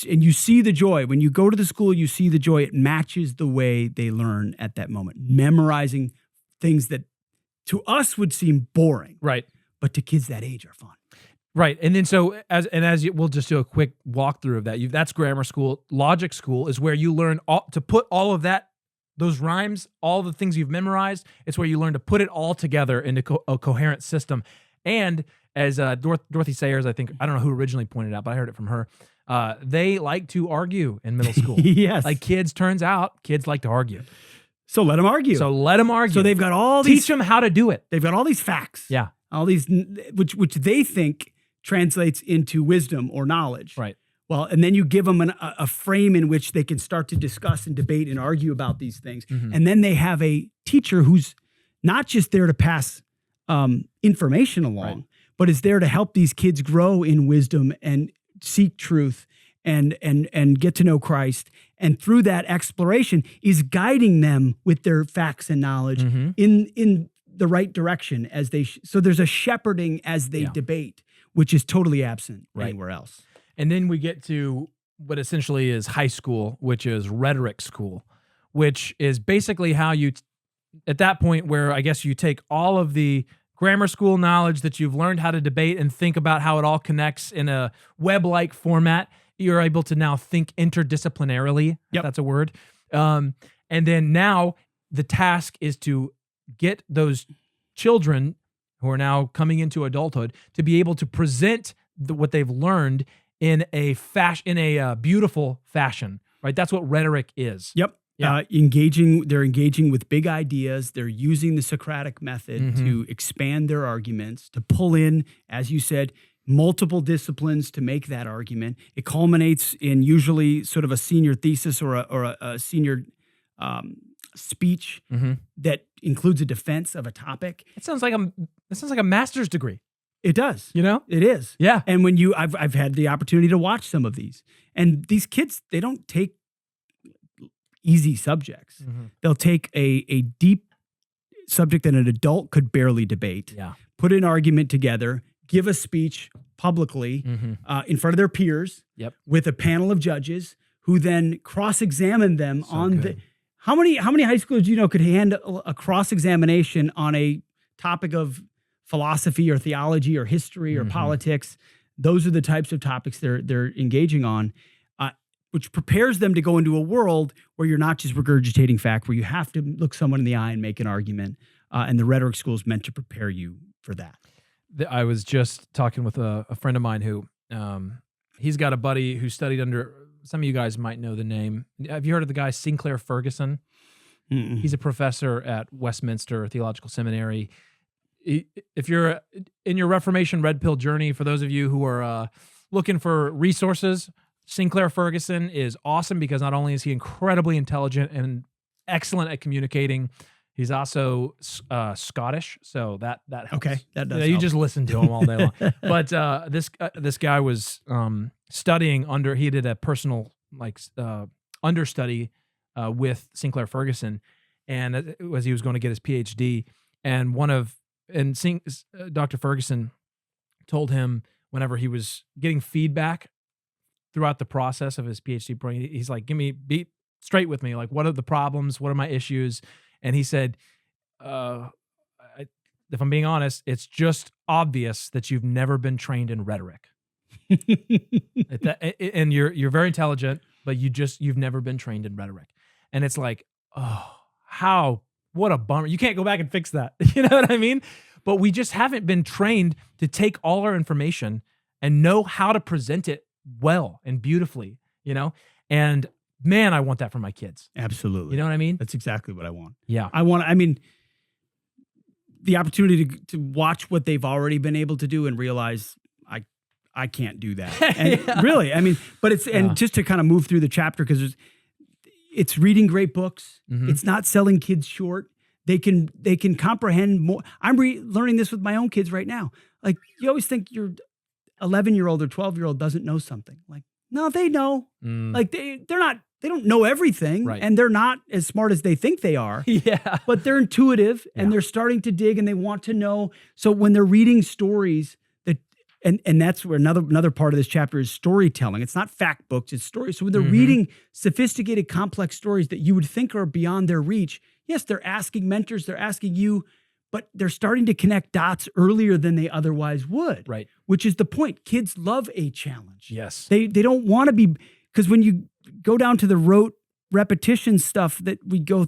Speaker 3: and you see the joy. When you go to the school, you see the joy. It matches the way they learn at that moment. Memorizing things that to us would seem boring.
Speaker 1: Right.
Speaker 3: But to kids that age are fun.
Speaker 1: Right. And then we'll just do a quick walkthrough of that. That's grammar school. Logic school is where you learn to put all of that, those rhymes, all the things you've memorized. It's where you learn to put it all together into a coherent system. And as Dorothy Sayers, I don't know who originally pointed out, but I heard it from her. They like to argue in middle school.
Speaker 3: Yes.
Speaker 1: Like kids like to argue.
Speaker 3: So let them argue. So they've got all these.
Speaker 1: Teach them how to do it.
Speaker 3: They've got all these facts.
Speaker 1: Yeah.
Speaker 3: All these, which they think translates into wisdom or knowledge.
Speaker 1: Right.
Speaker 3: Well, and then you give them a frame in which they can start to discuss and debate and argue about these things. And then they have a teacher who's not just there to pass information along, but is there to help these kids grow in wisdom and seek truth and get to know Christ. And through that exploration is guiding them with their facts and knowledge in the right direction as they. So there's a shepherding as they debate, which is totally absent anywhere else.
Speaker 1: And then we get to what essentially is high school, which is rhetoric school, which is basically how you, at that point where I guess you take all of the grammar school knowledge that you've learned how to debate and think about how it all connects in a web-like format. You're able to now think interdisciplinarily, if that's a word. And then now the task is to get those children who are now coming into adulthood to be able to present what they've learned in a beautiful fashion, right? That's what rhetoric is.
Speaker 3: Yep.
Speaker 1: Yeah.
Speaker 3: They're engaging with big ideas. They're using the Socratic method to expand their arguments, to pull in, as you said, multiple disciplines to make that argument. It culminates in usually sort of a senior thesis or a senior speech that includes a defense of a topic.
Speaker 1: It sounds like a master's degree.
Speaker 3: It does.
Speaker 1: You know?
Speaker 3: It is.
Speaker 1: Yeah.
Speaker 3: And when I've had the opportunity to watch some of these, and these kids, they don't take easy subjects. They'll take a deep subject that an adult could barely debate, put an argument together, give a speech publicly in front of their peers with a panel of judges who then cross-examine them on the... How many high schools do you know could handle a cross-examination on a topic of philosophy or theology or history or politics those are the types of topics they're engaging on, which prepares them to go into a world where you're not just regurgitating fact, where you have to look someone in the eye and make an argument. And the rhetoric school is meant to prepare you for that.
Speaker 1: I was just talking with a friend of mine who he's got a buddy who studied under, some of you guys might know the name. Have you heard of the guy Sinclair Ferguson?
Speaker 3: Mm-mm.
Speaker 1: He's a professor at Westminster Theological Seminary. If you're in your Reformation Red Pill journey, for those of you who are looking for resources, Sinclair Ferguson is awesome because not only is he incredibly intelligent and excellent at communicating, he's also Scottish, so that helps.
Speaker 3: Okay, that does.
Speaker 1: You
Speaker 3: help.
Speaker 1: just listen to him all day long. But this guy was studying under. He did a personal understudy with Sinclair Ferguson, and as he was going to get his PhD, and Dr. Ferguson told him whenever he was getting feedback throughout the process of his PhD program, he's like, be straight with me. Like, what are the problems? What are my issues? And he said, if I'm being honest, it's just obvious that you've never been trained in rhetoric. And you're very intelligent, but you've never been trained in rhetoric. And it's like, what a bummer. You can't go back and fix that. You know what I mean? But we just haven't been trained to take all our information and know how to present it well and beautifully, And man, I want that for my kids.
Speaker 3: Absolutely.
Speaker 1: You know what I mean?
Speaker 3: That's exactly what I want.
Speaker 1: Yeah.
Speaker 3: The opportunity to watch what they've already been able to do and realize I can't do that. And
Speaker 1: Yeah.
Speaker 3: really, but it's, and just to kind of move through the chapter, because it's reading great books.
Speaker 1: Mhm.
Speaker 3: It's not selling kids short. They can comprehend more. I'm learning this with my own kids right now. Like, you always think your 11-year-old or 12-year-old doesn't know something. Like, no, they know. Like, they don't know everything,
Speaker 1: Right.
Speaker 3: and they're not as smart as they think they are.
Speaker 1: Yeah.
Speaker 3: But they're intuitive, and they're starting to dig, and they want to know. So when they're reading stories, and that's where another part of this chapter is storytelling. It's not fact books, it's stories. So when they're reading sophisticated, complex stories that you would think are beyond their reach, yes, they're asking mentors, they're asking you, but they're starting to connect dots earlier than they otherwise would.
Speaker 1: Right.
Speaker 3: Which is the point. Kids love a challenge.
Speaker 1: Yes.
Speaker 3: They don't want to be, because when you go down to the rote repetition stuff that we go,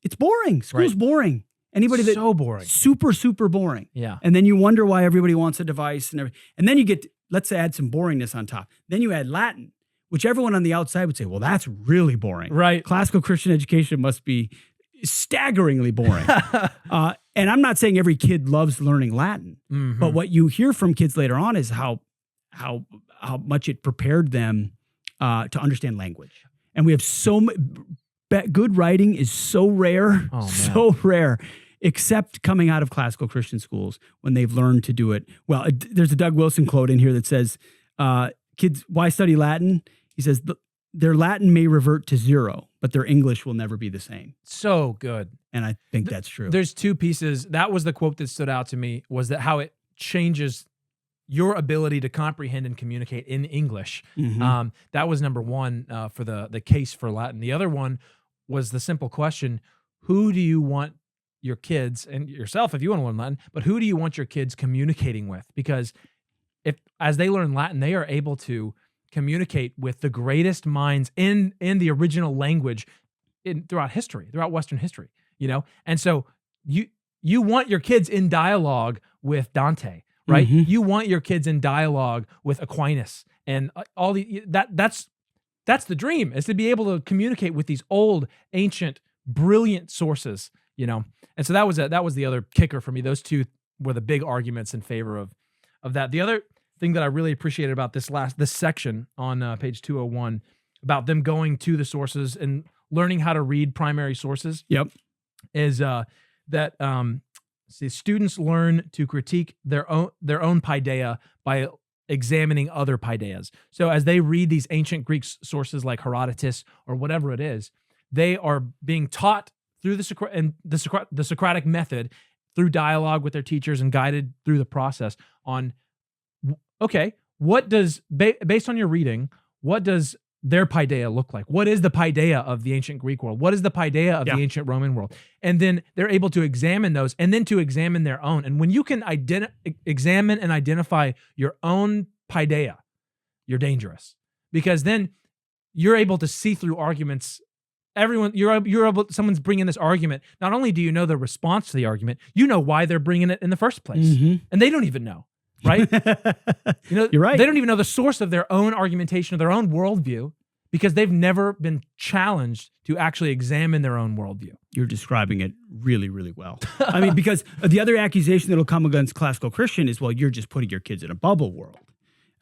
Speaker 3: it's boring. School's boring. Anybody that
Speaker 1: so boring.
Speaker 3: Super, super boring.
Speaker 1: Yeah.
Speaker 3: And then you wonder why everybody wants a device and everything. And then you get, let's add some boringness on top. Then you add Latin, which everyone on the outside would say, well, that's really boring.
Speaker 1: Right.
Speaker 3: Classical Christian education must be staggeringly boring. And I'm not saying every kid loves learning Latin, but what you hear from kids later on is how much it prepared them to understand language. And we have good writing is so rare, so rare, except coming out of classical Christian schools when they've learned to do it. Well, there's a Doug Wilson quote in here that says, kids, why study Latin? He says, their Latin may revert to zero, but their English will never be the same.
Speaker 1: So good.
Speaker 3: And I think that's true.
Speaker 1: There's two pieces. That was the quote that stood out to me, was that how it changes your ability to comprehend and communicate in English. That was number one for the case for Latin. The other one was the simple question, who do you want your kids, and yourself if you want to learn Latin, but who do you want your kids communicating with? Because as they learn Latin, they are able to communicate with the greatest minds in the original language throughout Western history, And so you want your kids in dialogue with Dante, right? You want your kids in dialogue with Aquinas and all that's the dream, is to be able to communicate with these old, ancient, brilliant sources, And so that was the other kicker for me. Those two were the big arguments in favor of that. The other thing that I really appreciated about this section on page 201 about them going to the sources and learning how to read primary sources.
Speaker 3: Yep.
Speaker 1: Is that students learn to critique their own paideia by examining other paideias. So as they read these ancient Greek sources like Herodotus or whatever it is, they are being taught through the Socratic method, through dialogue with their teachers and guided through the process on, okay, what does, based on your reading, what does their paideia look like? What is the paideia of the ancient Greek world? What is the paideia of the ancient Roman world? And then they're able to examine those and then to examine their own. And when you can examine and identify your own paideia, you're dangerous. Because then you're able to see through arguments. You're able, someone's bringing this argument. Not only do you know the response to the argument, you know why they're bringing it in the first place. And they don't even know, right?
Speaker 3: You're right.
Speaker 1: They don't even know the source of their own argumentation or their own worldview because they've never been challenged to actually examine their own worldview.
Speaker 3: You're describing it really, really well. I mean, because the other accusation that'll come against classical Christian is, well, you're just putting your kids in a bubble world.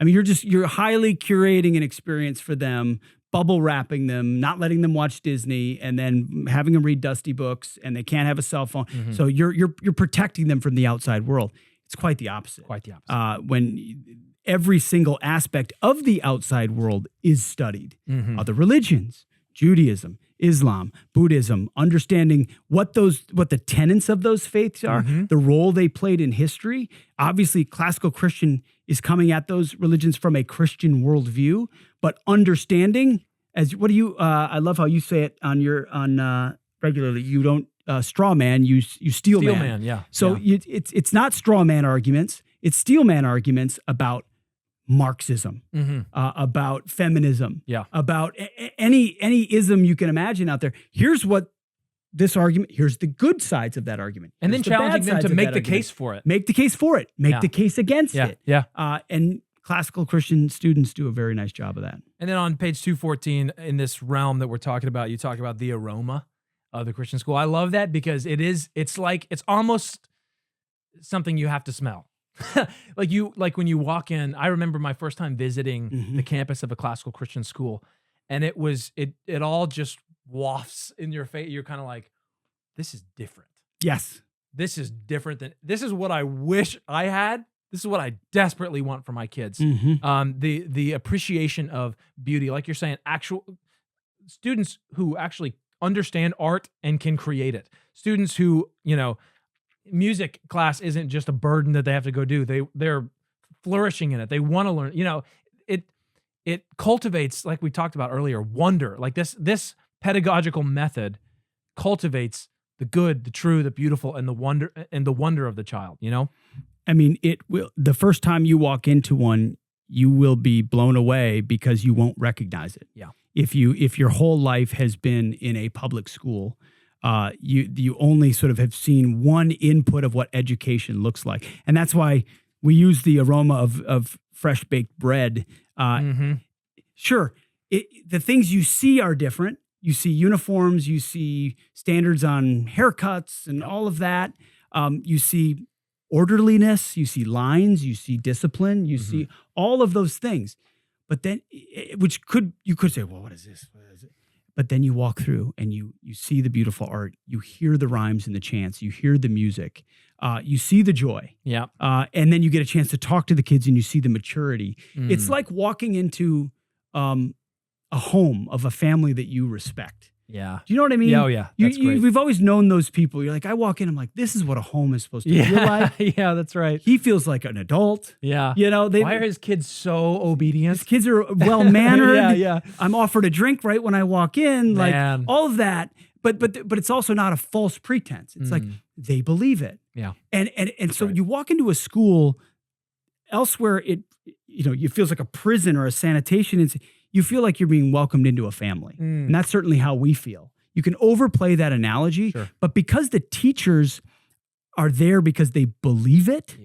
Speaker 3: I mean, you're highly curating an experience for them, bubble wrapping them, not letting them watch Disney, and then having them read dusty books, and they can't have a cell phone. So you're protecting them from the outside world. It's quite the opposite.
Speaker 1: Quite the opposite.
Speaker 3: When every single aspect of the outside world is studied. Other religions, Judaism, Islam, Buddhism, understanding what the tenets of those faiths are, the role they played in history. Obviously, classical Christian is coming at those religions from a Christian worldview, but understanding I love how you say it on regularly. You don't straw man, you steel man.
Speaker 1: Steel man, yeah.
Speaker 3: So it's not straw man arguments. It's steel man arguments about Marxism, about feminism, about any ism you can imagine out there. Here's what this argument, here's the good sides of that argument.
Speaker 1: And
Speaker 3: here's
Speaker 1: then challenging them to make the case for it.
Speaker 3: Make the case for it. Make the case against it.
Speaker 1: Yeah.
Speaker 3: And classical Christian students do a very nice job of that.
Speaker 1: And then on page 214, in this realm that we're talking about, you talk about the aroma of the Christian school. I love that because it's almost something you have to smell. like when you walk in, I remember my first time visiting the campus of a classical Christian school, and it all just wafts in your face. You're kind of like, this is different.
Speaker 3: Yes.
Speaker 1: This is different this is what I wish I had. This is what I desperately want for my kids. The appreciation of beauty, like you're saying, actual students who actually understand art and can create it. Students who, music class isn't just a burden that they have to go do. They're flourishing in it. They want to learn. It cultivates, like we talked about earlier, wonder. Like this pedagogical method cultivates the good, the true, the beautiful, and the wonder of the child.
Speaker 3: I mean, it will. The first time you walk into one, you will be blown away because you won't recognize it.
Speaker 1: Yeah.
Speaker 3: If your whole life has been in a public school, you only sort of have seen one input of what education looks like. And that's why we use the aroma of fresh baked bread. Sure, the things you see are different. You see uniforms, you see standards on haircuts and all of that. You see orderliness, you see lines, you see discipline, you see all of those things. But then, you could say, well, what is this? What is it? But then you walk through and you see the beautiful art, you hear the rhymes and the chants, you hear the music, you see the joy.
Speaker 1: Yeah.
Speaker 3: And then you get a chance to talk to the kids and you see the maturity. It's like walking into a home of a family that you respect.
Speaker 1: Yeah.
Speaker 3: Do you know what I mean?
Speaker 1: Yeah, oh yeah. That's great.
Speaker 3: We've always known those people. You're like, I walk in, I'm like, this is what a home is supposed to feel like.
Speaker 1: Yeah, that's right.
Speaker 3: He feels like an adult.
Speaker 1: Yeah.
Speaker 3: Why
Speaker 1: are his kids so obedient?
Speaker 3: His kids are well-mannered.
Speaker 1: Yeah.
Speaker 3: I'm offered a drink right when I walk in.
Speaker 1: Man.
Speaker 3: Like all of that. But it's also not a false pretense. It's like they believe it.
Speaker 1: Yeah.
Speaker 3: And so you walk into a school elsewhere, it feels like a prison or a sanitation. You feel like you're being welcomed into a family. And that's certainly how we feel. You can overplay that analogy, but because the teachers are there because they believe it,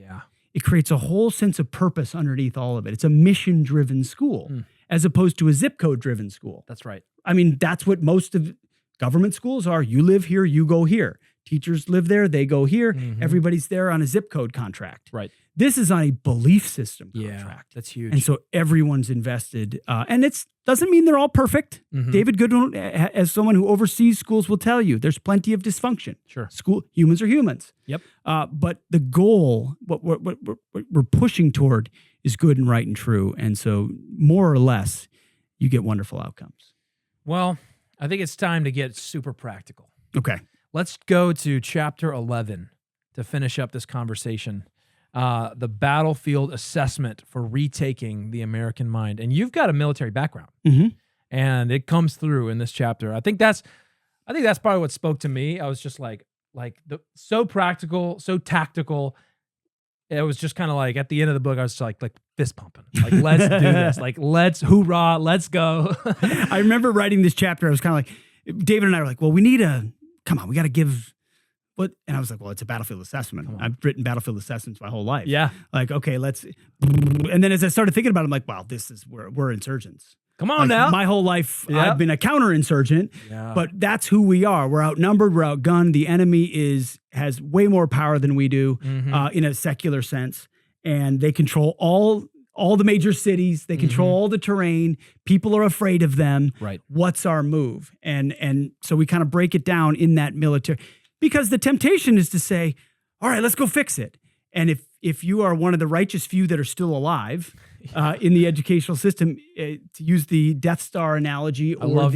Speaker 3: it creates a whole sense of purpose underneath all of it. It's a mission-driven school as opposed to a zip code-driven school.
Speaker 1: That's right.
Speaker 3: I mean, that's what most of government schools are. You live here, you go here. Teachers live there, they go here. Everybody's there on a zip code contract.
Speaker 1: Right.
Speaker 3: This is on a belief system contract.
Speaker 1: Yeah, that's huge.
Speaker 3: And so everyone's invested. And it doesn't mean they're all perfect. David Goodwin, as someone who oversees schools, will tell you there's plenty of dysfunction.
Speaker 1: Sure.
Speaker 3: Humans are humans.
Speaker 1: Yep.
Speaker 3: But the goal, what we're pushing toward is good and right and true. And so more or less, you get wonderful outcomes.
Speaker 1: Well, I think it's time to get super practical.
Speaker 3: Okay.
Speaker 1: Let's go to chapter 11 to finish up this conversation. The battlefield assessment for retaking the American mind. And you've got a military background, and it comes through in this chapter. I think that's probably what spoke to me. I was just so practical, so tactical. it was just kind of like at the end of the book, I was like fist pumping, like let's do this, like let's hoorah, let's go.
Speaker 3: I remember writing this chapter. I was kind of like, David and I were like, well, we got to give what, and I was like, well, it's a battlefield assessment. I've written battlefield assessments my whole life.
Speaker 1: Yeah.
Speaker 3: Like, okay, and then as I started thinking about it, I'm like, wow, this is where we're insurgents.
Speaker 1: Come on now.
Speaker 3: My whole life, I've been a counterinsurgent, but that's who we are. We're outnumbered, we're outgunned. The enemy has way more power than we do in a secular sense. And they control all the major cities. They control all the terrain. People are afraid of them.
Speaker 1: Right.
Speaker 3: What's our move? And so we kind of break it down in that military, because the temptation is to say, all right, let's go fix it. And if you are one of the righteous few that are still alive in the educational system, to use the Death Star analogy, or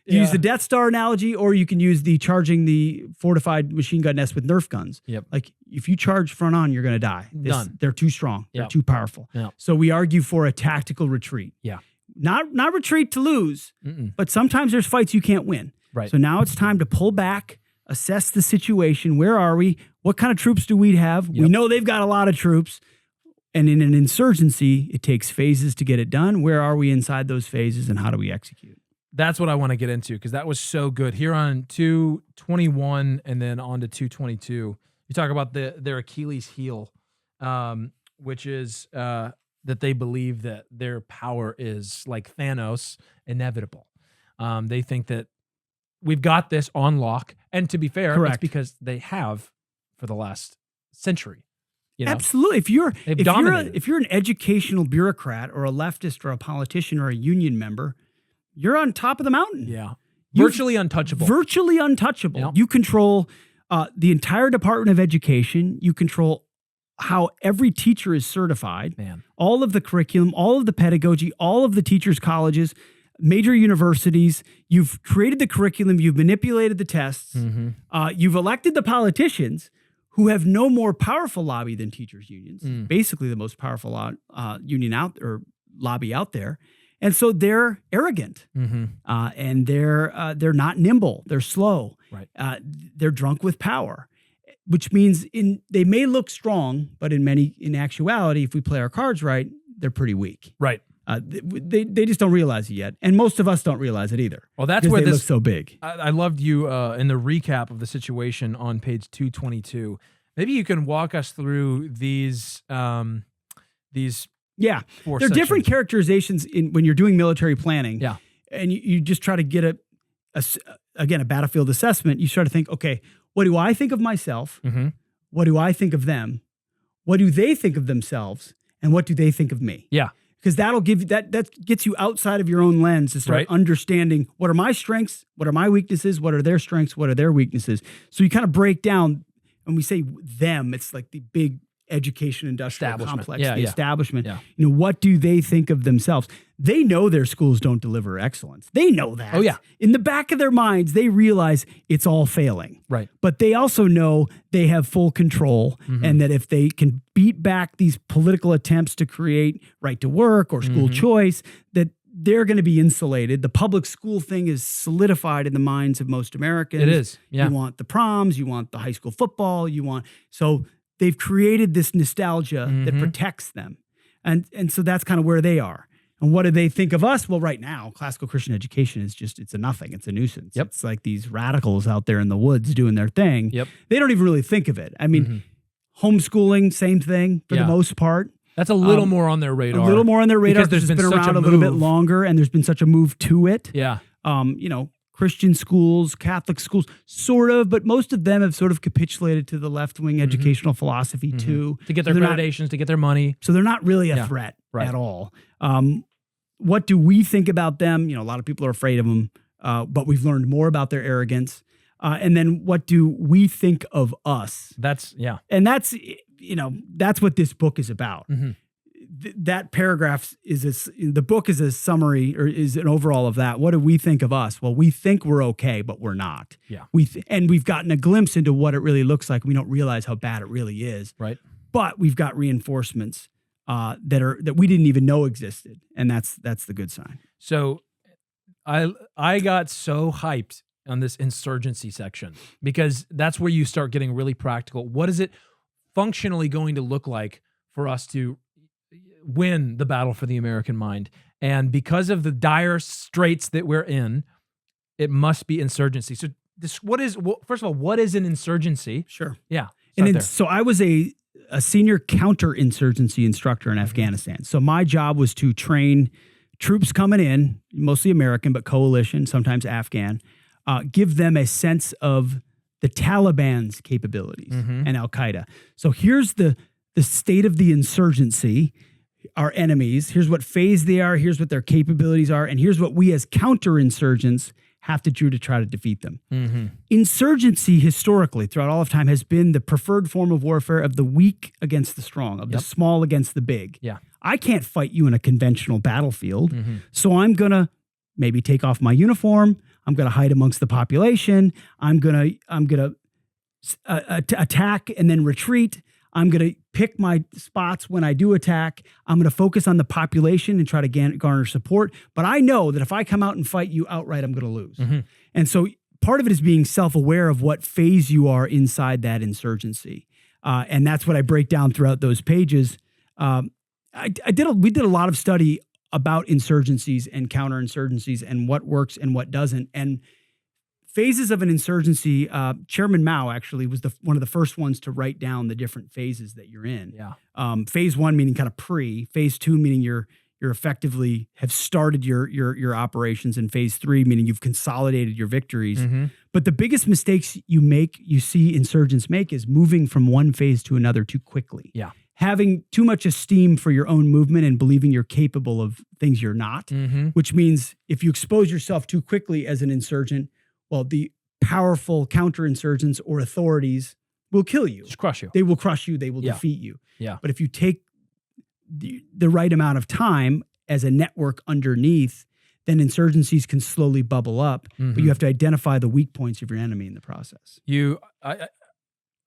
Speaker 3: use the Death Star analogy, or you can use the charging the fortified machine gun nest with Nerf guns.
Speaker 1: Yep.
Speaker 3: Like if you charge front on, you're going to die.
Speaker 1: Done.
Speaker 3: They're too strong. They're too powerful.
Speaker 1: Yep.
Speaker 3: So we argue for a tactical retreat.
Speaker 1: Yeah.
Speaker 3: Not retreat to lose, but sometimes there's fights you can't win.
Speaker 1: Right.
Speaker 3: So now it's time to pull back, assess the situation. Where are we? What kind of troops do we have? Yep. We know they've got a lot of troops. And in an insurgency, it takes phases to get it done. Where are we inside those phases, and how do we execute?
Speaker 1: That's what I want to get into, because that was so good. Here on 221 and then on to 222, you talk about their Achilles heel, which is that they believe that their power is like Thanos, inevitable. They think that we've got this on lock. And to be fair, it's because they have for the last century. You know?
Speaker 3: Absolutely. If you're an educational bureaucrat or a leftist or a politician or a union member, you're on top of the mountain.
Speaker 1: Yeah. Virtually untouchable.
Speaker 3: Virtually untouchable. Yep. You control the entire Department of Education. You control how every teacher is certified.
Speaker 1: Man. All
Speaker 3: of the curriculum, all of the pedagogy, all of the teachers' colleges, major universities. You've created the curriculum. You've manipulated the tests. You've elected the politicians, who have no more powerful lobby than teachers' unions, basically the most powerful union lobby out there. And so they're arrogant, and they're not nimble. They're slow.
Speaker 1: Right.
Speaker 3: They're drunk with power, which means they may look strong, but in actuality, if we play our cards right, they're pretty weak.
Speaker 1: Right.
Speaker 3: They just don't realize it yet, and most of us don't realize it either.
Speaker 1: Well, that's where
Speaker 3: they look so big.
Speaker 1: I loved you in the recap of the situation on page 222. Maybe you can walk us through these. They're
Speaker 3: different characterizations when you're doing military planning.
Speaker 1: Yeah,
Speaker 3: and you just try to get a battlefield assessment. You start to think, okay, what do I think of myself? What do I think of them? What do they think of themselves? And what do they think of me?
Speaker 1: Yeah.
Speaker 3: Because that'll give you that gets you outside of your own lens to start understanding what are my strengths, what are my weaknesses, what are their strengths, what are their weaknesses. So you kind of break down, when we say them, it's like the big education industrial complex, the establishment.
Speaker 1: Yeah.
Speaker 3: You know, what do they think of themselves? They know their schools don't deliver excellence. They know that.
Speaker 1: Oh, yeah.
Speaker 3: In the back of their minds, they realize it's all failing.
Speaker 1: Right.
Speaker 3: But they also know they have full control, and that if they can beat back these political attempts to create right to work or school choice, that they're going to be insulated. The public school thing is solidified in the minds of most Americans.
Speaker 1: It is. Yeah.
Speaker 3: You want the proms, you want the high school football, so they've created this nostalgia that protects them. And so that's kind of where they are. And what do they think of us? Well, right now, classical Christian education is it's a nothing. It's a nuisance.
Speaker 1: Yep.
Speaker 3: It's like these radicals out there in the woods doing their thing.
Speaker 1: Yep.
Speaker 3: They don't even really think of it. I mean, homeschooling, same thing for the most part.
Speaker 1: That's a little more on their radar.
Speaker 3: A little more on their radar
Speaker 1: because
Speaker 3: because it's been around a little bit longer, and there's been such a move to it.
Speaker 1: Yeah.
Speaker 3: Christian schools, Catholic schools, sort of, but most of them have sort of capitulated to the left-wing educational philosophy too.
Speaker 1: To get their accreditations, to get their money.
Speaker 3: So they're not really a threat at all. What do we think about them? A lot of people are afraid of them, but we've learned more about their arrogance. And then what do we think of us? And that's what this book is about. That paragraph the book is a summary, or is an overall of that. What do we think of us? Well, we think we're okay, but we're not.
Speaker 1: Yeah.
Speaker 3: And we've gotten a glimpse into what it really looks like. We don't realize how bad it really is.
Speaker 1: Right.
Speaker 3: But we've got reinforcements that we didn't even know existed, and that's the good sign.
Speaker 1: So, I got so hyped on this insurgency section, because that's where you start getting really practical. What is it? functionally going to look like for us to win the battle for the American mind? And because of the dire straits that we're in, it must be insurgency. So first of all, what is an insurgency?
Speaker 3: Sure.
Speaker 1: Yeah.
Speaker 3: So I was a senior counterinsurgency instructor in Afghanistan. So my job was to train troops coming in, mostly American, but coalition, sometimes Afghan, give them a sense of the Taliban's capabilities and Al-Qaeda. So here's the state of the insurgency, our enemies. Here's what phase they are. Here's what their capabilities are. And here's what we as counterinsurgents have to do to try to defeat them. Insurgency historically, throughout all of time, has been the preferred form of warfare of the weak against the strong, of the small against the big.
Speaker 1: Yeah.
Speaker 3: I can't fight you in a conventional battlefield, so I'm going to maybe take off my uniform. I'm going to hide amongst the population. I'm going to attack and then retreat. I'm going to pick my spots when I do attack. I'm going to focus on the population and try to garner support. But I know that if I come out and fight you outright, I'm going to lose. And so part of it is being self-aware of what phase you are inside that insurgency. And that's what I break down throughout those pages. We did a lot of study about insurgencies and counterinsurgencies and what works and what doesn't. And phases of an insurgency, Chairman Mao actually was one of the first ones to write down the different phases that you're in.
Speaker 1: Yeah.
Speaker 3: Phase 1 meaning kind of pre, phase 2 meaning you're effectively have started your operations, and phase 3 meaning you've consolidated your victories. But the biggest mistakes you see insurgents make is moving from one phase to another too quickly.
Speaker 1: Yeah.
Speaker 3: Having too much esteem for your own movement and believing you're capable of things you're not, which means if you expose yourself too quickly as an insurgent, well, the powerful counterinsurgents or authorities will kill you.
Speaker 1: Just crush you.
Speaker 3: They will crush you. They will defeat you.
Speaker 1: Yeah.
Speaker 3: But if you take the right amount of time as a network underneath, then insurgencies can slowly bubble up. But you have to identify the weak points of your enemy in the process.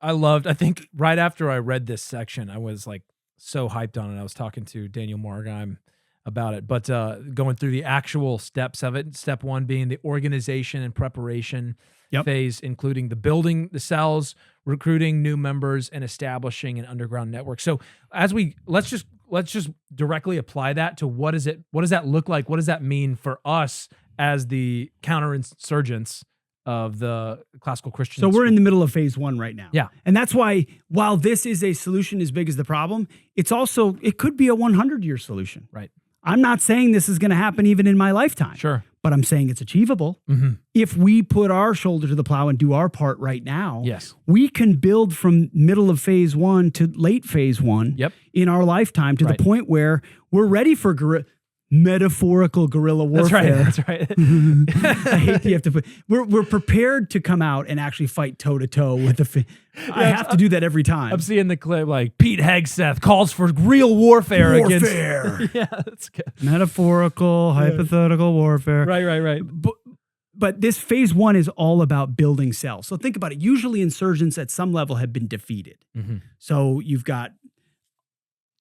Speaker 1: I think right after I read this section, I was like so hyped on it. I was talking to Daniel Margheim about it, but going through the actual steps of it. Step 1 being the organization and preparation phase, including the building the cells, recruiting new members, and establishing an underground network. So let's just directly apply that to what does that look like? What does that mean for us as the counterinsurgents of the classical Christian?
Speaker 3: So we're in the middle of phase 1 right now.
Speaker 1: Yeah.
Speaker 3: And that's why, while this is a solution as big as the problem, it could be a 100-year solution.
Speaker 1: Right.
Speaker 3: I'm not saying this is going to happen even in my lifetime.
Speaker 1: Sure.
Speaker 3: But I'm saying it's achievable. If we put our shoulder to the plow and do our part right now,
Speaker 1: yes,
Speaker 3: we can build from middle of phase 1 to late phase 1 in our lifetime to the point where we're ready for metaphorical guerrilla warfare.
Speaker 1: That's right.
Speaker 3: I hate you have to put. We're prepared to come out and actually fight toe to toe with the. I have to do that every time.
Speaker 1: I'm seeing the clip like Pete Hegseth calls for real warfare. against. Yeah, that's good.
Speaker 3: Metaphorical, hypothetical warfare.
Speaker 1: Right.
Speaker 3: But this phase 1 is all about building cells. So think about it. Usually insurgents at some level have been defeated. So you've got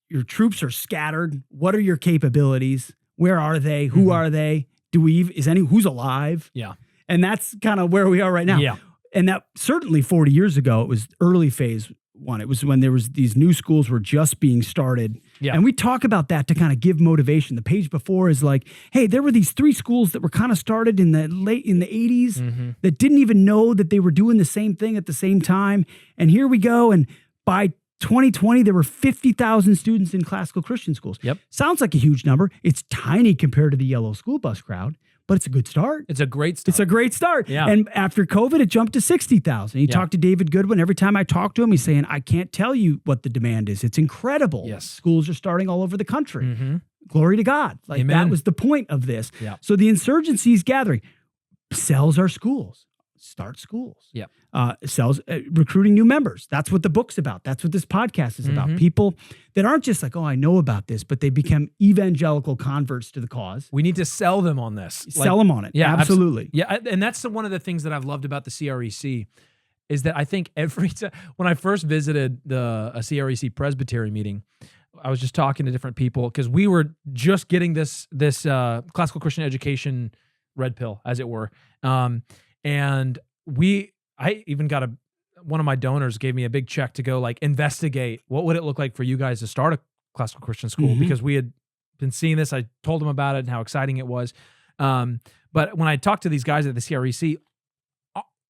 Speaker 3: your troops are scattered. What are your capabilities? Where are they? Who are they? Who's alive?
Speaker 1: Yeah.
Speaker 3: And that's kind of where we are right now.
Speaker 1: Yeah.
Speaker 3: And that certainly 40 years ago, it was early phase 1. It was when there was these new schools were just being started.
Speaker 1: Yeah.
Speaker 3: And we talk about that to kind of give motivation. The page before is like, hey, there were these 3 schools that were kind of started in the 80s that didn't even know that they were doing the same thing at the same time. And here we go. And by 2020, there were 50,000 students in classical Christian schools.
Speaker 1: Yep.
Speaker 3: Sounds like a huge number. It's tiny compared to the yellow school bus crowd, but it's a good start.
Speaker 1: It's a great start.
Speaker 3: It's a great start.
Speaker 1: Yeah.
Speaker 3: And after COVID, it jumped to 60,000. You talk to David Goodwin. Every time I talk to him, he's saying, I can't tell you what the demand is. It's incredible.
Speaker 1: Yes.
Speaker 3: Schools are starting all over the country. Glory to God. Like
Speaker 1: Amen.
Speaker 3: that was the point of this.
Speaker 1: Yeah.
Speaker 3: So the insurgency is gathering. Cells are schools. Start schools.
Speaker 1: Yeah.
Speaker 3: Cells, recruiting new members. That's what the book's about. That's what this podcast is about. People that aren't just like, oh, I know about this, but they become evangelical converts to the cause.
Speaker 1: We need to sell them on this.
Speaker 3: Sell them on it. Yeah, absolutely.
Speaker 1: Yeah, and that's one of the things that I've loved about the CREC is that I think every time when I first visited a CREC Presbytery meeting, I was just talking to different people because we were just getting this classical Christian education red pill, as it were. And I even got one of my donors gave me a big check to go like investigate what would it look like for you guys to start a classical Christian school, because we had been seeing this. I told them about it and how exciting it was. But when I talked to these guys at the CREC,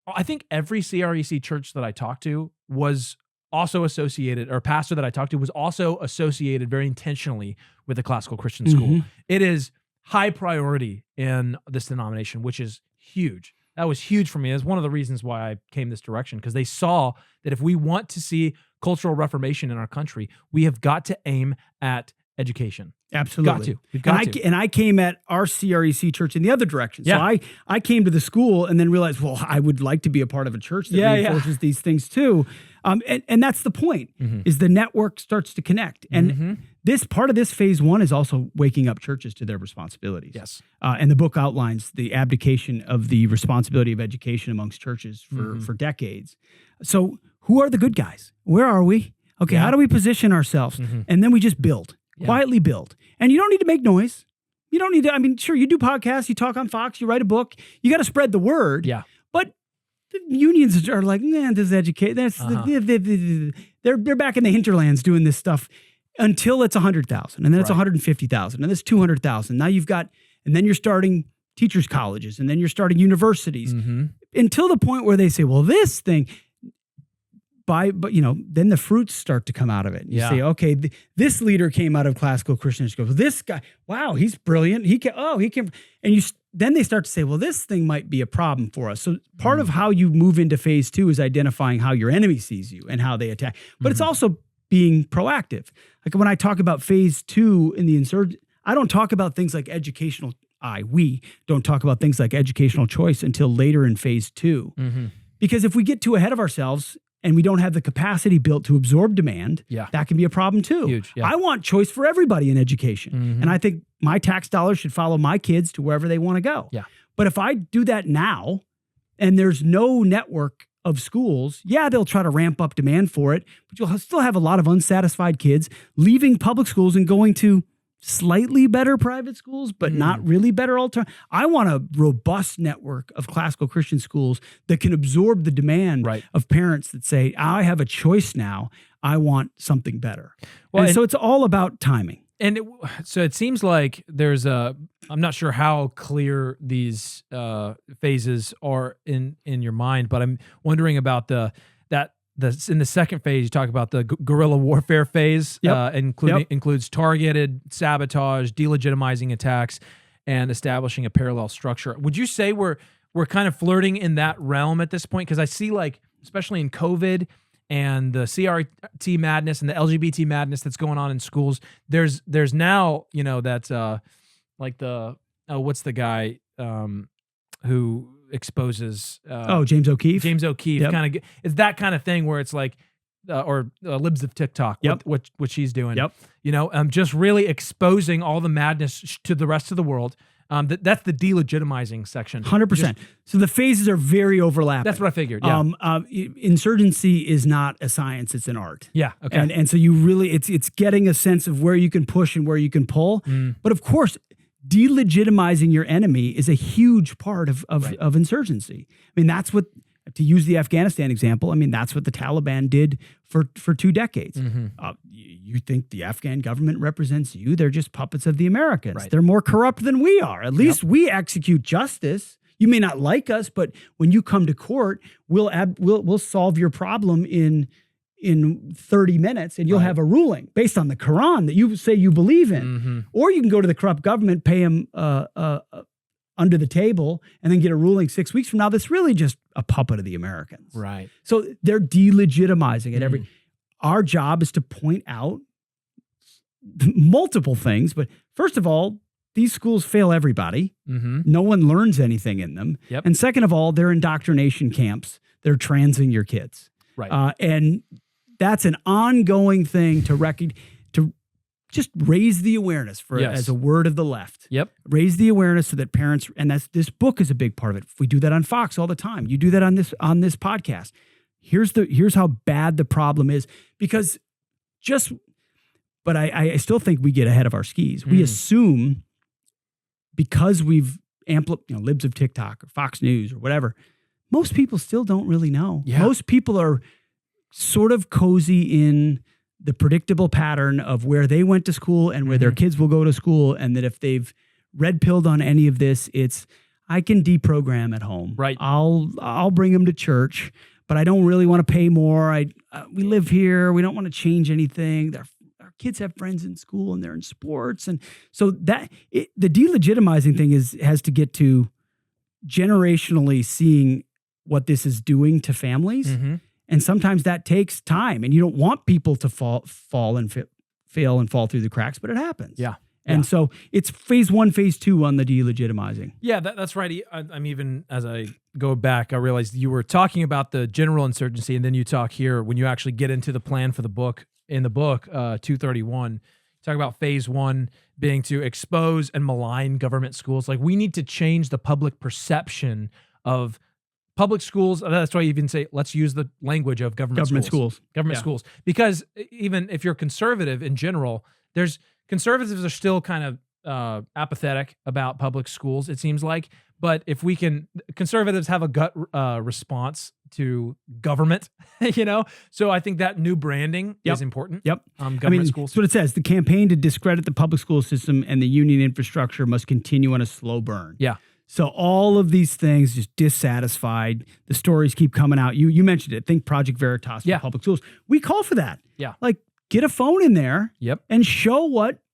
Speaker 1: I think every CREC church that I talked to was also associated, or pastor that I talked to was also associated very intentionally with the classical Christian school. It is high priority in this denomination, which is huge. That was huge for me. That's one of the reasons why I came this direction, because they saw that if we want to see cultural reformation in our country, we have got to aim at education.
Speaker 3: Absolutely.
Speaker 1: We've got to.
Speaker 3: And I came at our CREC church in the other direction. So I came to the school and then realized, well, I would like to be a part of a church that reinforces these things too. And that's the point, is the network starts to connect. And this part of this phase one is also waking up churches to their responsibilities.
Speaker 1: Yes.
Speaker 3: And the book outlines the abdication of the responsibility of education amongst churches for decades. So who are the good guys? Where are we? Okay, how do we position ourselves? And then we just build. Quietly build. And you don't need to make noise. You don't need to, I mean, sure, you do podcasts, you talk on Fox, you write a book, you got to spread the word. Yeah. But the unions are like, this is educate. They're back in the hinterlands doing this stuff until it's 100,000, and then it's 150,000, and it's 200,000. Now you've got, and then you're starting teachers' colleges, and then you're starting universities, until the point where they say, well, this thing, but then the fruits start to come out of it. You say, okay, this leader came out of classical Christian school. This guy, wow, he's brilliant. He can, and then they start to say, well, this thing might be a problem for us. So part of how you move into phase two is identifying how your enemy sees you and how they attack. But it's also being proactive. Like when I talk about phase two in the insurgent, I don't talk about things like we don't talk about things like educational choice until later in phase two. Because if we get too ahead of ourselves and we don't have the capacity built to absorb demand, that can be a problem too.
Speaker 1: Huge,
Speaker 3: I want choice for everybody in education. And I think my tax dollars should follow my kids to wherever they want to go. But if I do that now and there's no network of schools, they'll try to ramp up demand for it, but you'll still have a lot of unsatisfied kids leaving public schools and going to slightly better private schools, but not really better alternative. I want a robust network of classical Christian schools that can absorb the demand of parents that say, I have a choice now. I want something better. Well, and so it's all about timing.
Speaker 1: And so it seems like there's I'm not sure how clear these phases are in your mind, but I'm wondering about in the second phase, you talk about the guerrilla warfare phase, includes targeted sabotage, delegitimizing attacks, and establishing a parallel structure. Would you say we're kind of flirting in that realm at this point? Because I see, like, especially in COVID and the CRT madness and the LGBT madness that's going on in schools, there's now, that's like what's the guy who exposes
Speaker 3: James O'Keefe.
Speaker 1: Kind of, it's that kind of thing where it's like libs of TikTok, what she's doing. Just really exposing all the madness to the rest of the world. That's the delegitimizing section.
Speaker 3: 100%. So the phases are very overlapping.
Speaker 1: That's what I figured.
Speaker 3: Insurgency is not a science; it's an art.
Speaker 1: Yeah. Okay.
Speaker 3: And so you really, it's getting a sense of where you can push and where you can pull. But of course, delegitimizing your enemy is a huge part of insurgency. I mean, that's what, to use the Afghanistan example, that's what the Taliban did for 2 decades. You think the Afghan government represents you? They're just puppets of the Americans. They're more corrupt than we are. At least we execute justice. You may not like us, but when you come to court, we'll solve your problem in 30 minutes, and you'll have a ruling based on the Quran that you say you believe in. Or you can go to the corrupt government, pay them under the table, and then get a ruling 6 weeks from now that's really just a puppet of the Americans.
Speaker 1: Right.
Speaker 3: So they're delegitimizing it. Our job is to point out multiple things, but first of all, these schools fail everybody. No one learns anything in them. And second of all, they're indoctrination camps. They're transing your kids. And that's an ongoing thing to just raise the awareness as a word of the left. Raise the awareness so that parents, and this book is a big part of it. We do that on Fox all the time. You do that on this podcast. Here's how bad the problem is, because but I still think we get ahead of our skis. We assume because we've libs of TikTok or Fox News or whatever, most people still don't really know.
Speaker 1: Yeah.
Speaker 3: Most people are sort of cozy in the predictable pattern of where they went to school and where their kids will go to school, and that if they've red pilled on any of this, it's I can deprogram at home.
Speaker 1: Right.
Speaker 3: I'll bring them to church, but I don't really want to pay more. We live here. We don't want to change anything. Our kids have friends in school and they're in sports, and so the delegitimizing thing has to get to generationally seeing what this is doing to families.
Speaker 1: Mm-hmm.
Speaker 3: And sometimes that takes time, and you don't want people to fail and fall through the cracks, but it happens.
Speaker 1: Yeah.
Speaker 3: And so it's phase 1, phase 2 on the delegitimizing.
Speaker 1: Yeah, that's right. I'm even, as I go back, I realized you were talking about the general insurgency, and then you talk here when you actually get into the plan for the book. In the book, 231, you talk about phase 1 being to expose and malign government schools. Like, we need to change the public perception of public schools. That's why you even say, let's use the language of government schools. Government schools. Because even if you're conservative in general, conservatives are still kind of apathetic about public schools, it seems like. But if we can, conservatives have a gut response to government, So I think that new branding is important.
Speaker 3: Yep.
Speaker 1: Government schools.
Speaker 3: That's what it says. The campaign to discredit the public school system and the union infrastructure must continue on a slow burn.
Speaker 1: Yeah.
Speaker 3: So all of these things, just dissatisfied. The stories keep coming out. You mentioned it. Think Project Veritas for public schools. We call for that.
Speaker 1: Yeah.
Speaker 3: Like, get a phone in there.
Speaker 1: Yep.
Speaker 3: And show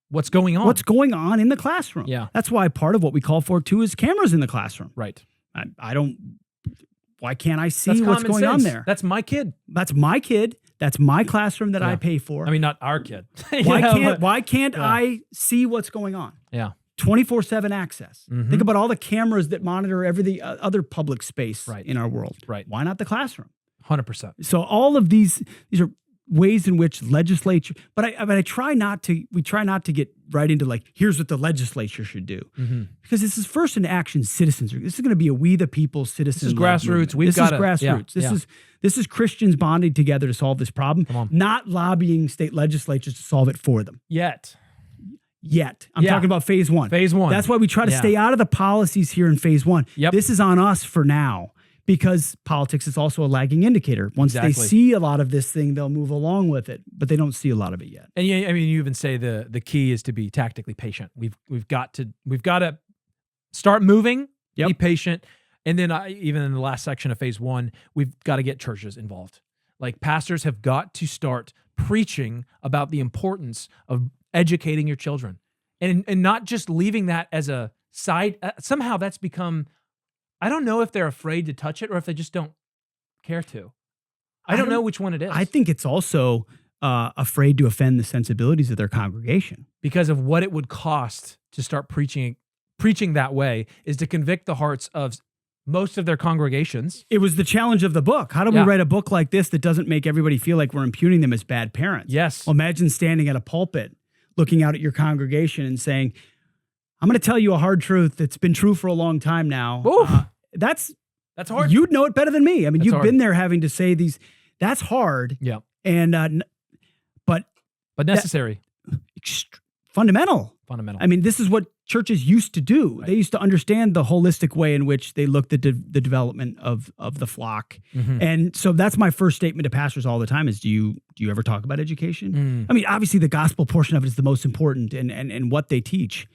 Speaker 3: what's going on in the classroom.
Speaker 1: Yeah.
Speaker 3: That's why part of what we call for too is cameras in the classroom.
Speaker 1: Right.
Speaker 3: Why can't I see what's going on there?
Speaker 1: That's my kid.
Speaker 3: That's my kid. That's my classroom that I pay for.
Speaker 1: I mean, not our kid.
Speaker 3: Why can't I see what's going on?
Speaker 1: Yeah.
Speaker 3: 24/7 access.
Speaker 1: Mm-hmm.
Speaker 3: Think about all the cameras that monitor every other public space in our world.
Speaker 1: Right.
Speaker 3: Why not the classroom?
Speaker 1: 100%.
Speaker 3: So all of these are ways in which legislature, but we try not to get right into like, here's what the legislature should do.
Speaker 1: Mm-hmm.
Speaker 3: Because this is first in action citizens. This is going to be a we the people citizen.
Speaker 1: This is grassroots.
Speaker 3: This is grassroots. This is Christians bonding together to solve this problem, not lobbying state legislatures to solve it for them.
Speaker 1: Yet.
Speaker 3: I'm talking about phase 1.
Speaker 1: Phase 1.
Speaker 3: That's why we try to stay out of the policies here in phase 1.
Speaker 1: Yep.
Speaker 3: This is on us for now, because politics is also a lagging indicator. Once they see a lot of this thing, they'll move along with it, but they don't see a lot of it yet.
Speaker 1: And I mean, you even say the key is to be tactically patient. We've got to start moving, be patient, and then even in the last section of phase 1, we've got to get churches involved. Like, pastors have got to start preaching about the importance of educating your children, and not just leaving that as a side. Somehow that's become, I don't know if they're afraid to touch it or if they just don't care to. I don't know which one it is.
Speaker 3: I think it's also afraid to offend the sensibilities of their congregation.
Speaker 1: Because of what it would cost to start preaching that way is to convict the hearts of most of their congregations.
Speaker 3: It was the challenge of the book. How do we write a book like this that doesn't make everybody feel like we're impugning them as bad parents?
Speaker 1: Yes.
Speaker 3: Well, imagine standing at a pulpit, looking out at your congregation and saying, I'm going to tell you a hard truth that's been true for a long time now. That's hard. You'd know it better than me. I mean, you've been there having to say these. That's hard.
Speaker 1: Yeah.
Speaker 3: And but
Speaker 1: necessary.
Speaker 3: Fundamental.
Speaker 1: Fundamental.
Speaker 3: I mean, this is what churches used to do. Right. They used to understand the holistic way in which they looked at the development of the flock.
Speaker 1: Mm-hmm.
Speaker 3: And so that's my first statement to pastors all the time is, do you ever talk about education? I mean, obviously the gospel portion of it is the most important and what they teach.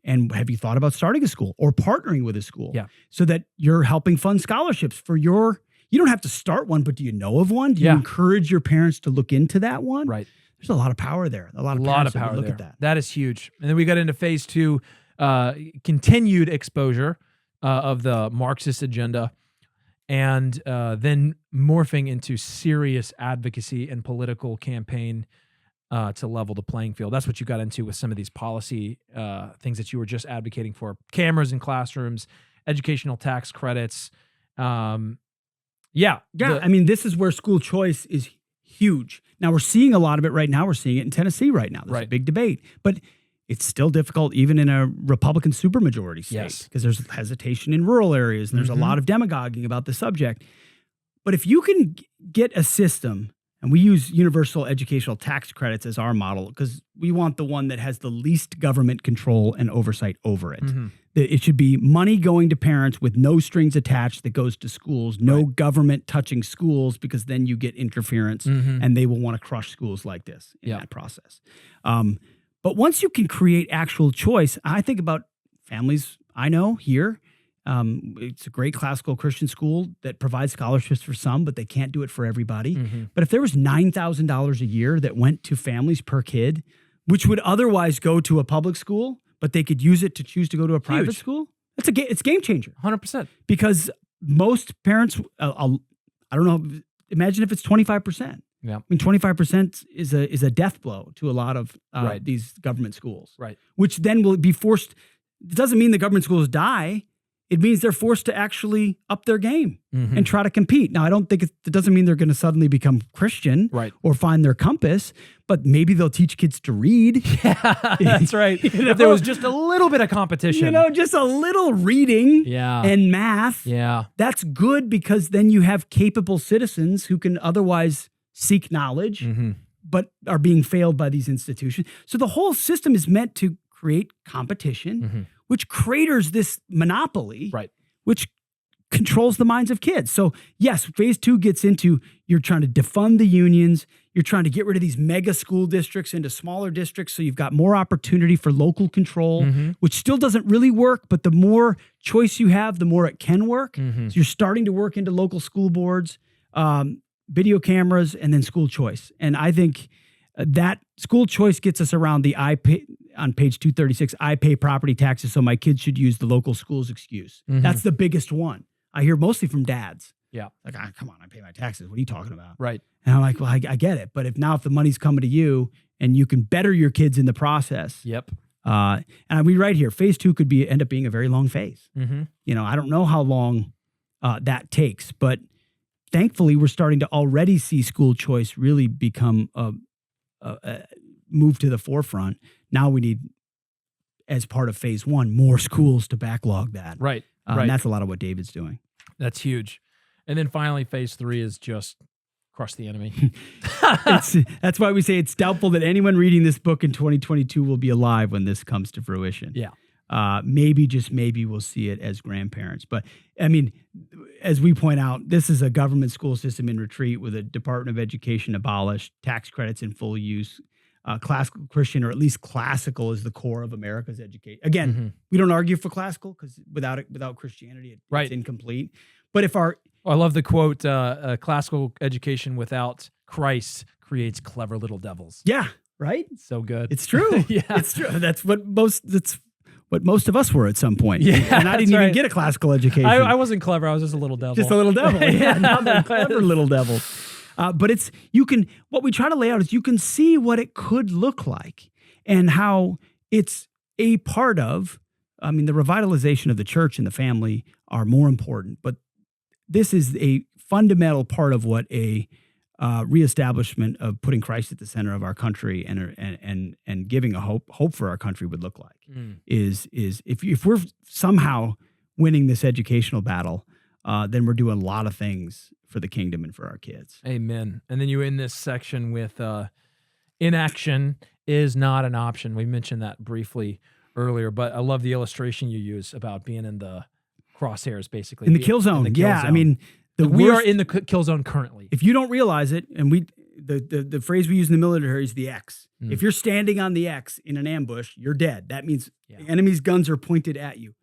Speaker 3: And have you thought about starting a school or partnering with a school?
Speaker 1: Yeah.
Speaker 3: So that you're helping fund scholarships for you don't have to start one, but do you know of one? Do you encourage your parents to look into that one?
Speaker 1: Right.
Speaker 3: There's a lot of power there. A lot of power look at that.
Speaker 1: That is huge. And then we got into phase 2, continued exposure of the Marxist agenda, and then morphing into serious advocacy and political campaign to level the playing field. That's what you got into with some of these policy things that you were just advocating for: cameras in classrooms, educational tax credits. I mean, this is where school choice is huge. Now we're seeing a lot of it right now. We're seeing it in Tennessee right now. There's a big debate, but it's still difficult even in a Republican supermajority state because there's hesitation in rural areas and there's a lot of demagoguing about the subject. But if you can get a system, and we use universal educational tax credits as our model because we want the one that has the least government control and oversight over it.
Speaker 3: It should be money going to parents with no strings attached that goes to schools, no government touching schools, because then you get interference and they will want to crush schools like this in that process. But once you can create actual choice, I think about families I know here. It's a great classical Christian school that provides scholarships for some, but they can't do it for everybody. But if there was $9,000 a year that went to families per kid, which would otherwise go to a public school, but they could use it to choose to go to a private school, it's a game changer.
Speaker 1: 100%.
Speaker 3: Because most parents, I don't know, imagine if it's 25%.
Speaker 1: Yeah.
Speaker 3: I mean, 25% is a death blow to a lot of these government schools.
Speaker 1: Right.
Speaker 3: Which then will be forced. It doesn't mean the government schools die. It means they're forced to actually up their game and try to compete. Now, I don't think it doesn't mean they're going to suddenly become Christian or find their compass, but maybe they'll teach kids to read.
Speaker 1: Yeah, that's right. If there was just a little bit of competition.
Speaker 3: Just a little reading and math.
Speaker 1: Yeah.
Speaker 3: That's good, because then you have capable citizens who can otherwise seek knowledge, but are being failed by these institutions. So the whole system is meant to create competition, which craters this monopoly, which controls the minds of kids. So yes, phase 2 gets into, you're trying to defund the unions. You're trying to get rid of these mega school districts into smaller districts. So you've got more opportunity for local control, which still doesn't really work, but the more choice you have, the more it can work. So you're starting to work into local school boards, video cameras, and then school choice. And I think that school choice gets us around the on page 236, I pay property taxes, so my kids should use the local school's excuse. That's the biggest one. I hear mostly from dads.
Speaker 1: Yeah.
Speaker 3: Like, come on, I pay my taxes. What are you talking about?
Speaker 1: Right.
Speaker 3: And I'm like, well, I get it. But if the money's coming to you and you can better your kids in the process.
Speaker 1: Yep.
Speaker 3: And we write here, phase 2 could end up being a very long phase. I don't know how long that takes, but thankfully we're starting to already see school choice really become a move to the forefront. Now we need, as part of phase 1, more schools to backlog that.
Speaker 1: Right.
Speaker 3: And that's a lot of what David's doing.
Speaker 1: That's huge. And then finally, phase 3 is just crush the enemy.
Speaker 3: That's why we say it's doubtful that anyone reading this book in 2022 will be alive when this comes to fruition.
Speaker 1: Yeah.
Speaker 3: Maybe, just maybe, we'll see it as grandparents. But I mean, as we point out, this is a government school system in retreat with a Department of Education abolished, tax credits in full use. Classical Christian, or at least classical, is the core of America's education. Again, we don't argue for classical, because without Christianity, it's incomplete. But if I
Speaker 1: love the quote, classical education without Christ creates clever little devils.
Speaker 3: Yeah, right?
Speaker 1: So good.
Speaker 3: It's true. It's true. That's what most of us were at some point.
Speaker 1: Yeah,
Speaker 3: and I didn't even get a classical education.
Speaker 1: I wasn't clever. I was just a little devil.
Speaker 3: Just a little devil. Yeah, another clever little devil. But what we try to lay out is you can see what it could look like and how it's a part of, the revitalization of the church and the family are more important, but this is a fundamental part of what a reestablishment of putting Christ at the center of our country and giving a hope for our country would look like. Is if we're somehow winning this educational battle, then we're doing a lot of things for the kingdom and for our kids.
Speaker 1: Amen. And then you end this section with inaction is not an option. We mentioned that briefly earlier, but I love the illustration you use about being in the crosshairs, basically.
Speaker 3: In the kill zone. Zone.
Speaker 1: We are in the kill zone currently.
Speaker 3: If you don't realize it, and the phrase we use in the military is the X. If you're standing on the X in an ambush, you're dead. That means the enemy's guns are pointed at you.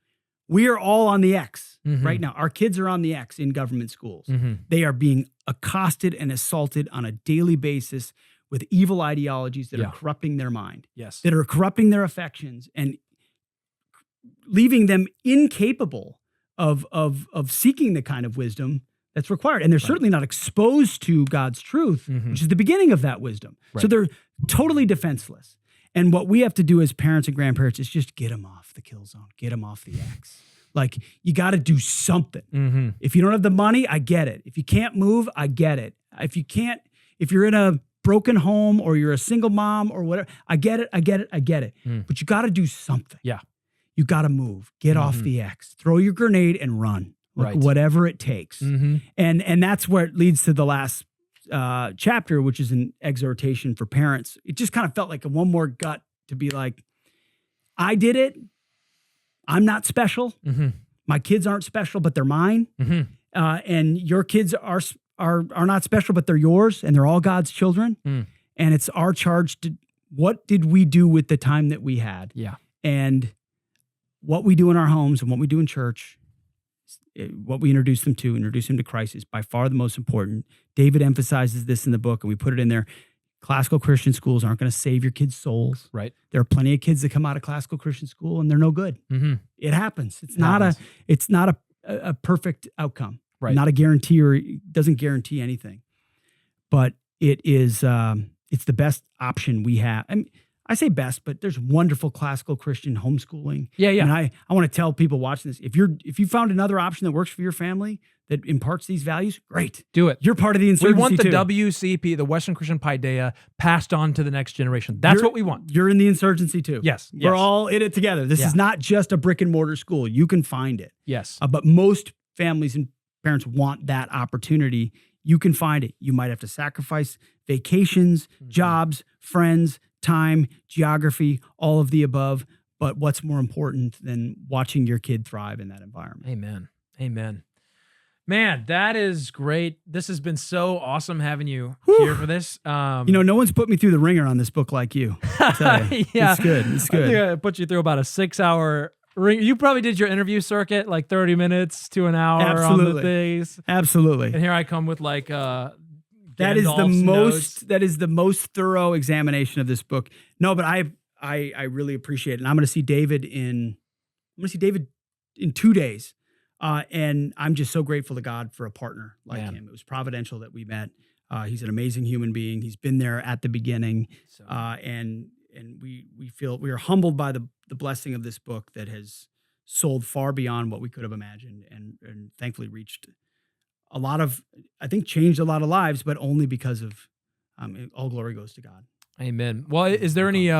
Speaker 3: We are all on the X right now. Our kids are on the X in government schools. They are being accosted and assaulted on a daily basis with evil ideologies that are corrupting their mind, that are corrupting their affections and leaving them incapable of seeking the kind of wisdom that's required. And they're certainly not exposed to God's truth, which is the beginning of that wisdom. So they're totally defenseless. And what we have to do as parents and grandparents is just get them off the kill zone, get them off the X. Like, you got to do something. If you don't have the money, I get it. If you can't move, I get it. If you're in a broken home or you're a single mom or whatever, I get it. But you got to do something. Yeah. You got to move, get off the X, throw your grenade and run, whatever it takes. And that's where it leads to the last chapter, which is an exhortation for parents. It just kind of felt like one more gut to be like, I did it. I'm not special. My kids aren't special, but they're mine. And your kids are not special, but they're yours, and they're all God's children. And it's our charge to, what did we do with the time that we had?
Speaker 1: Yeah.
Speaker 3: And what we do in our homes and what we do in church, what we introduce them to Christ, is by far the most important. David emphasizes this in the book, and we put it in there. Classical Christian schools aren't going to save your kids' souls.
Speaker 1: Right.
Speaker 3: There are plenty of kids that come out of classical Christian school and they're no good. It happens. It's not a perfect outcome.
Speaker 1: Right.
Speaker 3: Not a guarantee, or it doesn't guarantee anything. But it is it's the best option we have. I mean, I say best, but there's wonderful classical Christian homeschooling.
Speaker 1: Yeah.
Speaker 3: And I want to tell people watching this, if you found another option that works for your family that imparts these values, great.
Speaker 1: Do it.
Speaker 3: You're part of the insurgency.
Speaker 1: We want the
Speaker 3: too.
Speaker 1: WCP, the Western Christian Paideia, passed on to the next generation. That's what we want.
Speaker 3: You're in the insurgency too.
Speaker 1: Yes.
Speaker 3: We're all in it together. This is not just a brick and mortar school. You can find it.
Speaker 1: Yes.
Speaker 3: But most families and parents want that opportunity. You can find it. You might have to sacrifice vacations, jobs, friends, time, geography, all of the above. But what's more important than watching your kid thrive in that environment?
Speaker 1: Amen. Man, that is great. This has been so awesome having you here for this.
Speaker 3: No one's put me through the ringer on this book like you. I'll tell you.
Speaker 1: Yeah.
Speaker 3: It's good.
Speaker 1: I think I put you through about a 6-hour ring. You probably did your interview circuit like 30 minutes to an hour on the things.
Speaker 3: Absolutely.
Speaker 1: And here I come with like
Speaker 3: that is the most thorough examination of this book. No, but I really appreciate it. And I'm going to see David in 2 days. And I'm just so grateful to God for a partner like him. It was providential that we met. He's an amazing human being. He's been there at the beginning. And we are humbled by the blessing of this book that has sold far beyond what we could have imagined, and thankfully reached changed a lot of lives, but only because of all glory goes to God.
Speaker 1: Amen. Well, is there any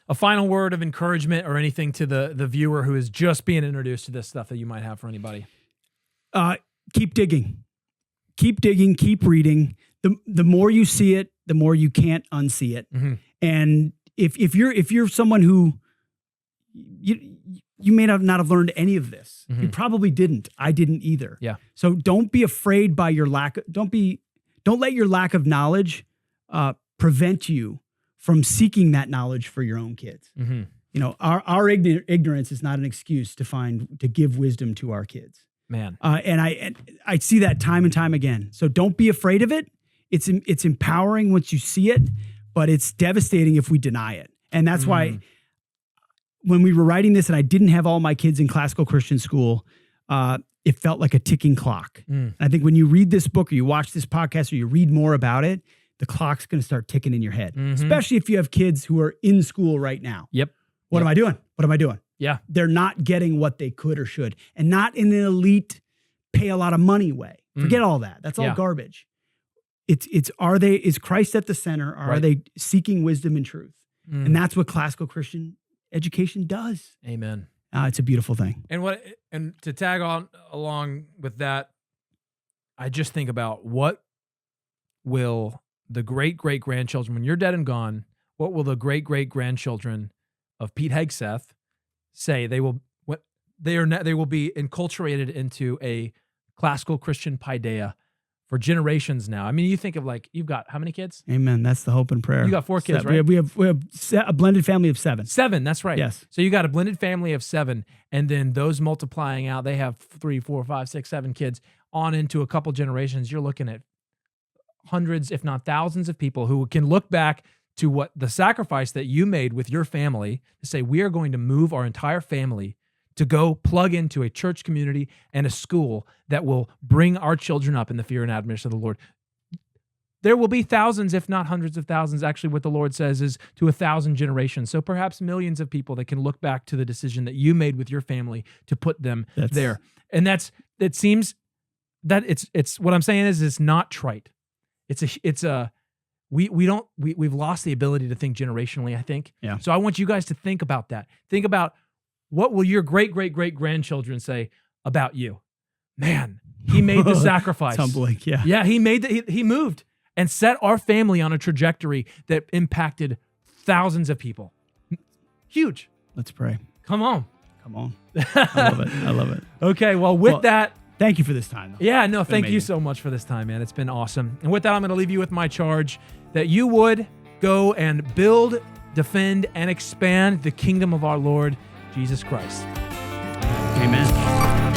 Speaker 1: a final word of encouragement or anything to the viewer who is just being introduced to this stuff that you might have for anybody?
Speaker 3: Keep digging, keep reading. The more you see it, the more you can't unsee it. And if you're someone who you may not have learned any of this, you probably didn't. I didn't either. Yeah. So don't be afraid by your don't let your lack of knowledge prevent you from seeking that knowledge for your own kids. Our ignorance is not an excuse to give wisdom to our kids.
Speaker 1: Man.
Speaker 3: And I see that time and time again. So don't be afraid of it. It's empowering once you see it, but it's devastating if we deny it. And that's why when we were writing this and I didn't have all my kids in classical Christian school, it felt like a ticking clock. And I think when you read this book or you watch this podcast or you read more about it, the clock's going to start ticking in your head, especially if you have kids who are in school right now. What am I doing? What am I doing?
Speaker 1: Yeah.
Speaker 3: They're not getting what they could or should, and not in an elite, pay a lot of money way. Forget all that. That's all garbage. Is Christ at the center? Or are they seeking wisdom and truth? And that's what classical Christian education does.
Speaker 1: Amen.
Speaker 3: It's a beautiful thing.
Speaker 1: And to tag on along with that, I just think about what will the great-great-grandchildren, when you're dead and gone, what will the great-great-grandchildren of Pete Hegseth say? They will be enculturated into a classical Christian paideia for generations now. I mean, you think of you've got how many kids?
Speaker 3: Amen. That's the hope and prayer.
Speaker 1: You got 4 kids, right?
Speaker 3: We have a blended family of 7.
Speaker 1: 7, that's right.
Speaker 3: Yes.
Speaker 1: So you got a blended family of 7, and then those multiplying out, they have 3, 4, 5, 6, 7 kids on into a couple generations. You're looking at hundreds, if not thousands of people who can look back to what the sacrifice that you made with your family to say, we are going to move our entire family to go plug into a church community and a school that will bring our children up in the fear and admiration of the Lord. There will be thousands, if not hundreds of thousands. Actually, what the Lord says is to 1,000 generations. So perhaps millions of people that can look back to the decision that you made with your family to put them there. And it seems that it's what I'm saying is it's not trite. We've lost the ability to think generationally, I think.
Speaker 3: Yeah.
Speaker 1: So I want you guys to think about that. Think about what will your great-great-great-grandchildren say about you? Man, he made the sacrifice.
Speaker 3: It's humbling, yeah.
Speaker 1: Yeah, he moved and set our family on a trajectory that impacted thousands of people. Huge.
Speaker 3: Let's pray.
Speaker 1: Come on.
Speaker 3: Come on. I love it. I love it.
Speaker 1: Okay, well, with that,
Speaker 3: thank you for this time. Though.
Speaker 1: yeah, no, thank you
Speaker 3: amazing.
Speaker 1: so much for this time, man. It's been awesome. And with that, I'm going to leave you with my charge that you would go and build, defend, and expand the kingdom of our Lord Jesus Christ.
Speaker 3: Amen.